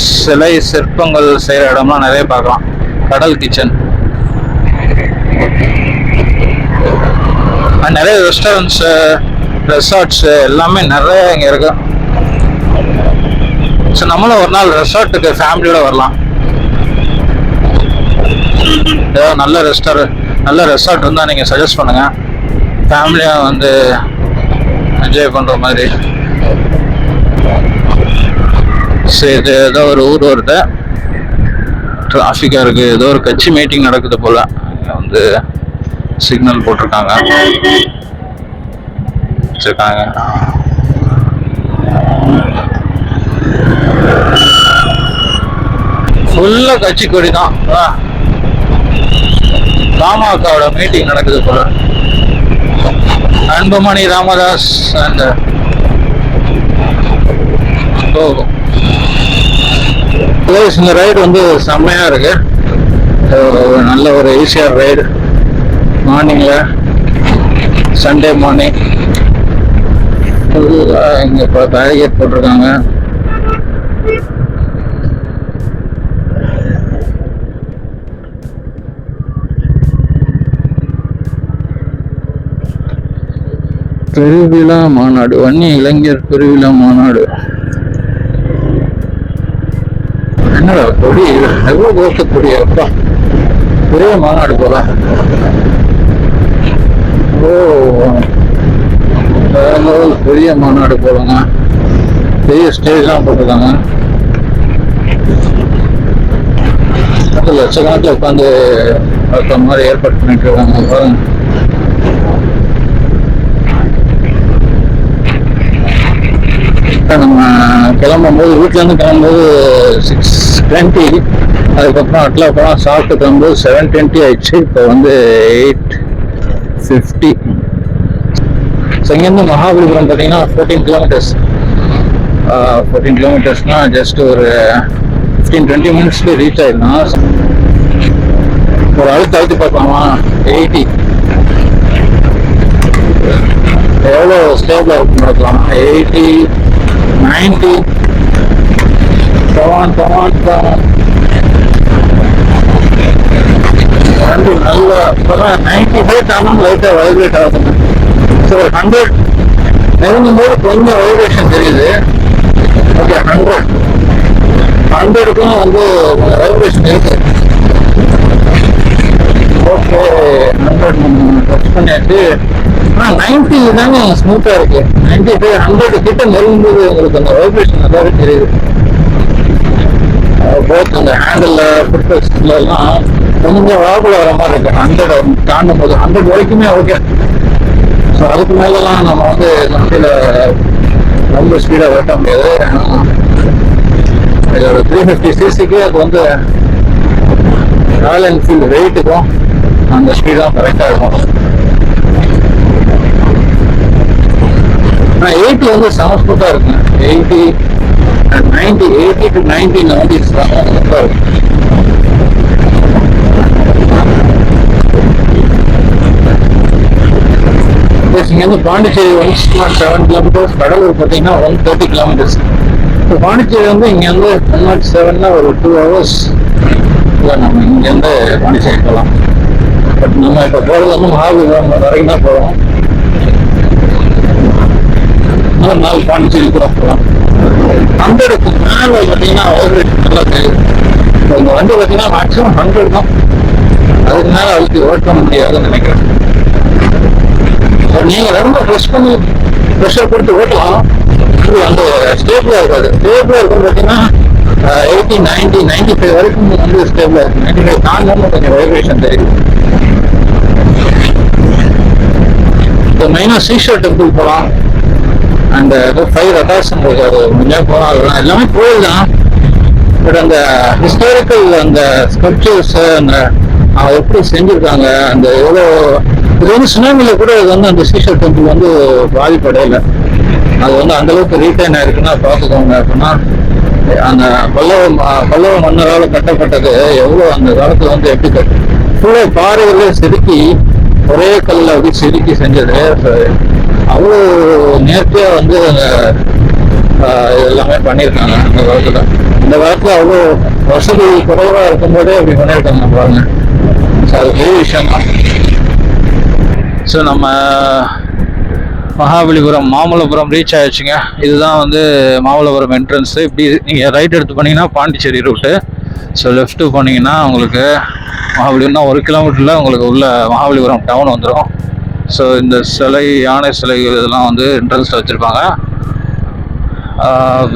Speaker 1: சிலை சிற்பங்கள் செய்கிற இடம்லாம் நிறைய பார்க்கலாம். கடல் கிச்சன், நிறைய ரெஸ்டாரண்ட்ஸு ரெசார்ட்ஸு எல்லாமே நிறைய இங்கே இருக்கு. ஸோ நம்மளும் ஒரு நாள் ரெசார்ட்டுக்கு ஃபேமிலியோட வரலாம். ஏதாவது நல்ல ரெசார்ட் இருந்தால் நீங்கள் சஜஸ்ட் பண்ணுங்கள். ஃபேமிலியாக வந்து என்ஜாய் பண்ணுற மாதிரி. சரி, இது ஏதோ ஒரு ஊர் வருது, டிராஃபிக்காக இருக்குது. ஏதோ ஒரு கட்சி மீட்டிங் நடக்குது போல். வந்து சிக்னல் போட்டிருக்காங்க வச்சுருக்காங்க. ஃபுல்லாக கட்சி கொடி தான். பாமகவோட மீட்டிங் நடக்குது போல. அன்புமணி ராமதாஸ் அந்த இந்த ரைடு வந்து செம்மையா இருக்கு. நல்ல ஒரு ஈஸியான ரைடு மார்னிங்ல, சண்டே மார்னிங். இங்க இப்போ பேரிகேட் போட்டிருக்காங்க. பெருவிழா மாநாடு, வன்னி இளைஞர் பெருவிழா மாநாடு. என்னடா கொடி எவ்வளவு கோஷ்ட கொடி, அப்பா பெரிய மாநாடு போல. ஓ, பெரிய மாநாடு போலங்க. பெரிய ஸ்டேஜ்லாம் போட்டிருக்காங்க. லட்சக்கணக்கில் உட்காந்து பார்க்குற மாதிரி ஏற்பாடு பண்ணிட்டு இருக்காங்க பாருங்க. நம்ம கிளம்பும்போது வீட்டிலேருந்து கிளம்பும்போது 6:20, அதுக்கப்புறம் அட்லாப்பெல்லாம் சாப்பிட்டு கிளம்பும்போது 7:20 ஆயிடுச்சு. இப்போ வந்து 8:50. ஸோ இங்கேருந்து மகாபலிபுரம் பார்த்தீங்கன்னா 14 கிலோமீட்டர்ஸ். 14 கிலோமீட்டர்ஸ்னால் ஜஸ்ட் ஒரு 15-20 மினிட்ஸ்க்கு ரீச் ஆயிடலாம். ஒரு அழுத்தி பார்க்கலாமா? 80 எவ்வளோ ஸ்டேபிளாக இருக்குன்னு பார்க்கலாம். 80, 90. வண்டி நல்லா இப்போதான் 95 ஆனால் லைட்டாக வைப்ரேட் ஆகுதுங்க. ஸோ 100 நெருங்கும் போது கொஞ்சம் வைப்ரேஷன் தெரியுது. ஓகே, 100க்கும் வந்து வைப்ரேஷன் இருக்கு. ஓகே, 100 டச் பண்ணியாச்சு. ஆனால் 90 தாங்க ஸ்மூத்தாக இருக்கு. 95, 100 கிட்ட நெருங்கும்போது உங்களுக்கு அந்த வைப்ரேஷன் நல்லாவே தெரியுது. போத் அந்த ஹேண்டில், ஃபுட்பெல்லாம் கொஞ்சம் வாக்குல வர மாதிரி இருக்கு. 100 தாண்டும் போது 100 வரைக்குமே ஓகே. ஸோ அதுக்கு மேலெல்லாம் நம்ம வந்து வண்டியில் ரொம்ப ஸ்பீடாக ஓட்ட முடியாது. இதோட 350cc அது வந்து ராயல் என்ஃபீல்டு வெயிட்டுக்கும் அந்த ஸ்பீடாக கரெக்டாக இருக்கும். ஆனால் 80 வந்து செம ஸ்மூத்தாக இருக்குங்க. 80 to 90 ஸ்மூத்தாக இருக்கும். இங்கேருந்து பாண்டிச்சேரி 107 கிலோமீட்டர்ஸ், கடலூர் பார்த்தீங்கன்னா 130 கிலோமீட்டர்ஸ். இப்போ பாண்டிச்சேரி வந்து இங்கேருந்து 107னா ஒரு 2 hours நம்ம இங்கேருந்து பாண்டிச்சேரி போகலாம். பட் நம்ம இப்போ போகிறது வந்து மகாபலிபுரம் வரைக்கும் தான் போகிறோம். இன்னொரு நாள் பாண்டிச்சேரி கூட போகலாம். 100க்கு மேலே பார்த்தீங்கன்னா வைப்ரேஷன் நல்லா தெரியுது. இப்போ இந்த வண்டி பார்த்தீங்கன்னா மேக்ஸிமம் 100 தான். அதுக்கு மேலே அழுத்தி ஓட்ட முடியாதுன்னு நினைக்கிறேன். நீங்கள் ரொம்ப ப்ரெஷர் கொடுத்து ஓட்டலாம். அந்த ஸ்டேபிளாக இருக்காது. ஸ்டேபிளாக இருக்கும் பார்த்தீங்கன்னா 80, 90, 95 வரைக்கும் வந்து ஸ்டேபிளாக இருக்கும். 95 தாண்டாமல் கொஞ்சம் வைப்ரேஷன் தெரியுது. இப்போ மெயினாக சீஷர் டெம்பிள் போகலாம். அண்ட் 5 ரதாசம் இருக்கு, அது முடிஞ்சால் போகலாம். அதெல்லாம் எல்லாமே கோயில் தான். பட் அந்த ஹிஸ்டாரிக்கல் அந்த ஸ்கல்ப்சர்ஸ் அந்த எப்படி செஞ்சுருக்காங்க, அந்த எவ்வளோ இது வந்து சுனாமியில் கூட இது வந்து அந்த சீஷர் டெம்பிள் வந்து பாதிப்படையில. அது வந்து அந்தளவுக்கு ரீட்டைன் ஆயிருக்குன்னா பார்த்துக்கோங்க. அப்படின்னா அந்த பல்லவ மன்னரால் கட்டப்பட்டது எவ்வளோ அந்த காலத்தில் வந்து எப்படி ஃபுல்லாக பாறைகளே செதுக்கி ஒரே கல்லில் அப்படி செதுக்கி செஞ்சது. அவ்வளோ நேர்த்தியாக வந்து எல்லாமே பண்ணியிருக்காங்க அந்த காலத்தில். இந்த காலத்தில் அவ்வளோ வசதி குறைவாக இருக்கும்போதே அப்படி பண்ணியிருக்காங்க பாருங்க. ஸோ அது பெரிய விஷயம் தான். ஸோ நம்ம மகாபலிபுரம் மாமல்லபுரம் ரீச் ஆயிடுச்சுங்க. இதுதான் வந்து மாமல்லபுரம் என்ட்ரன்ஸு. இப்படி நீங்கள் ரைட் எடுத்து போனீங்கன்னா பாண்டிச்சேரி ரூட்டு. ஸோ லெஃப்ட்டு போனீங்கன்னா உங்களுக்கு மகாபலிபுரம்னா 1 கிலோமீட்டரில் உங்களுக்கு உள்ள மகாபலிபுரம் டவுன் வந்துடும். ஸோ இந்த சிலை, யானை சிலைகள் இதெல்லாம் வந்து என்ட்ரன்ஸில் வச்சுருப்பாங்க.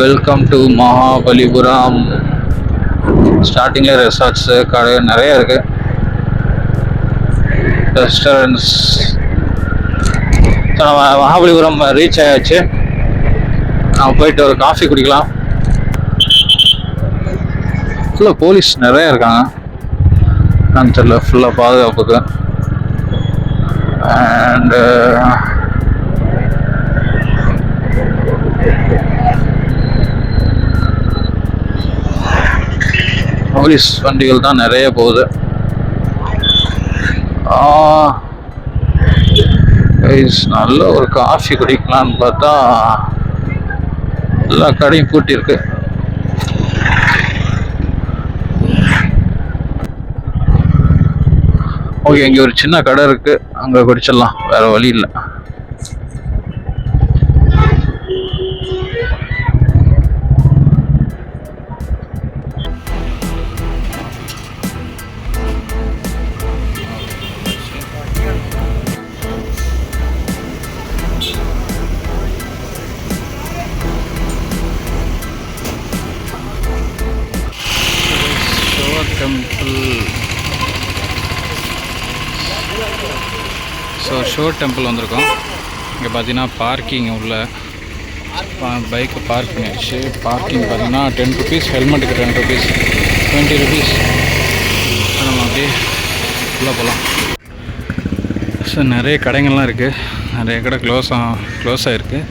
Speaker 1: Welcome to Mahabalipuram. ஸ்டார்டிங்கில் ரெசார்ட்ஸு, கடை நிறைய இருக்குது, ரெஸ்டாரண்ட்ஸ். ஸோ நம்ம மகாபலிபுரம் ரீச் ஆயாச்சு. நம்ம போயிட்டு ஒரு காஃபி குடிக்கலாம். ஃபுல்லாக போலீஸ் நிறைய இருக்காங்க. நான் தெரியல, ஃபுல்லாக பாதுகாப்புக்கு. அண்டு போலீஸ் வண்டிகள் தான் நிறைய போகுது. நல்ல ஒரு காஃபி குடிக்கலான்னு பார்த்தா எல்லா கடையும் பூட்டியிருக்கு. ஓகே, இங்கே ஒரு சின்ன கடை இருக்கு, அங்கே குடிச்சிடலாம், வேற வழி இல்லை. ஷோர் டெம்பிள் வந்திருக்கோம். இங்கே பார்த்தீங்கன்னா பார்க்கிங் உள்ள பைக்கு பார்க்கிங் ஆயிடுச்சு. பார்க்கிங் பார்த்தீங்கன்னா 10 rupees, ஹெல்மெட்டுக்கு 10 rupees, 20 rupees. நம்ம அப்படியே உள்ளே போகலாம். ஸோ நிறைய கடைகள்லாம் இருக்குது, நிறைய கடை க்ளோஸ் ஆகிருக்கு.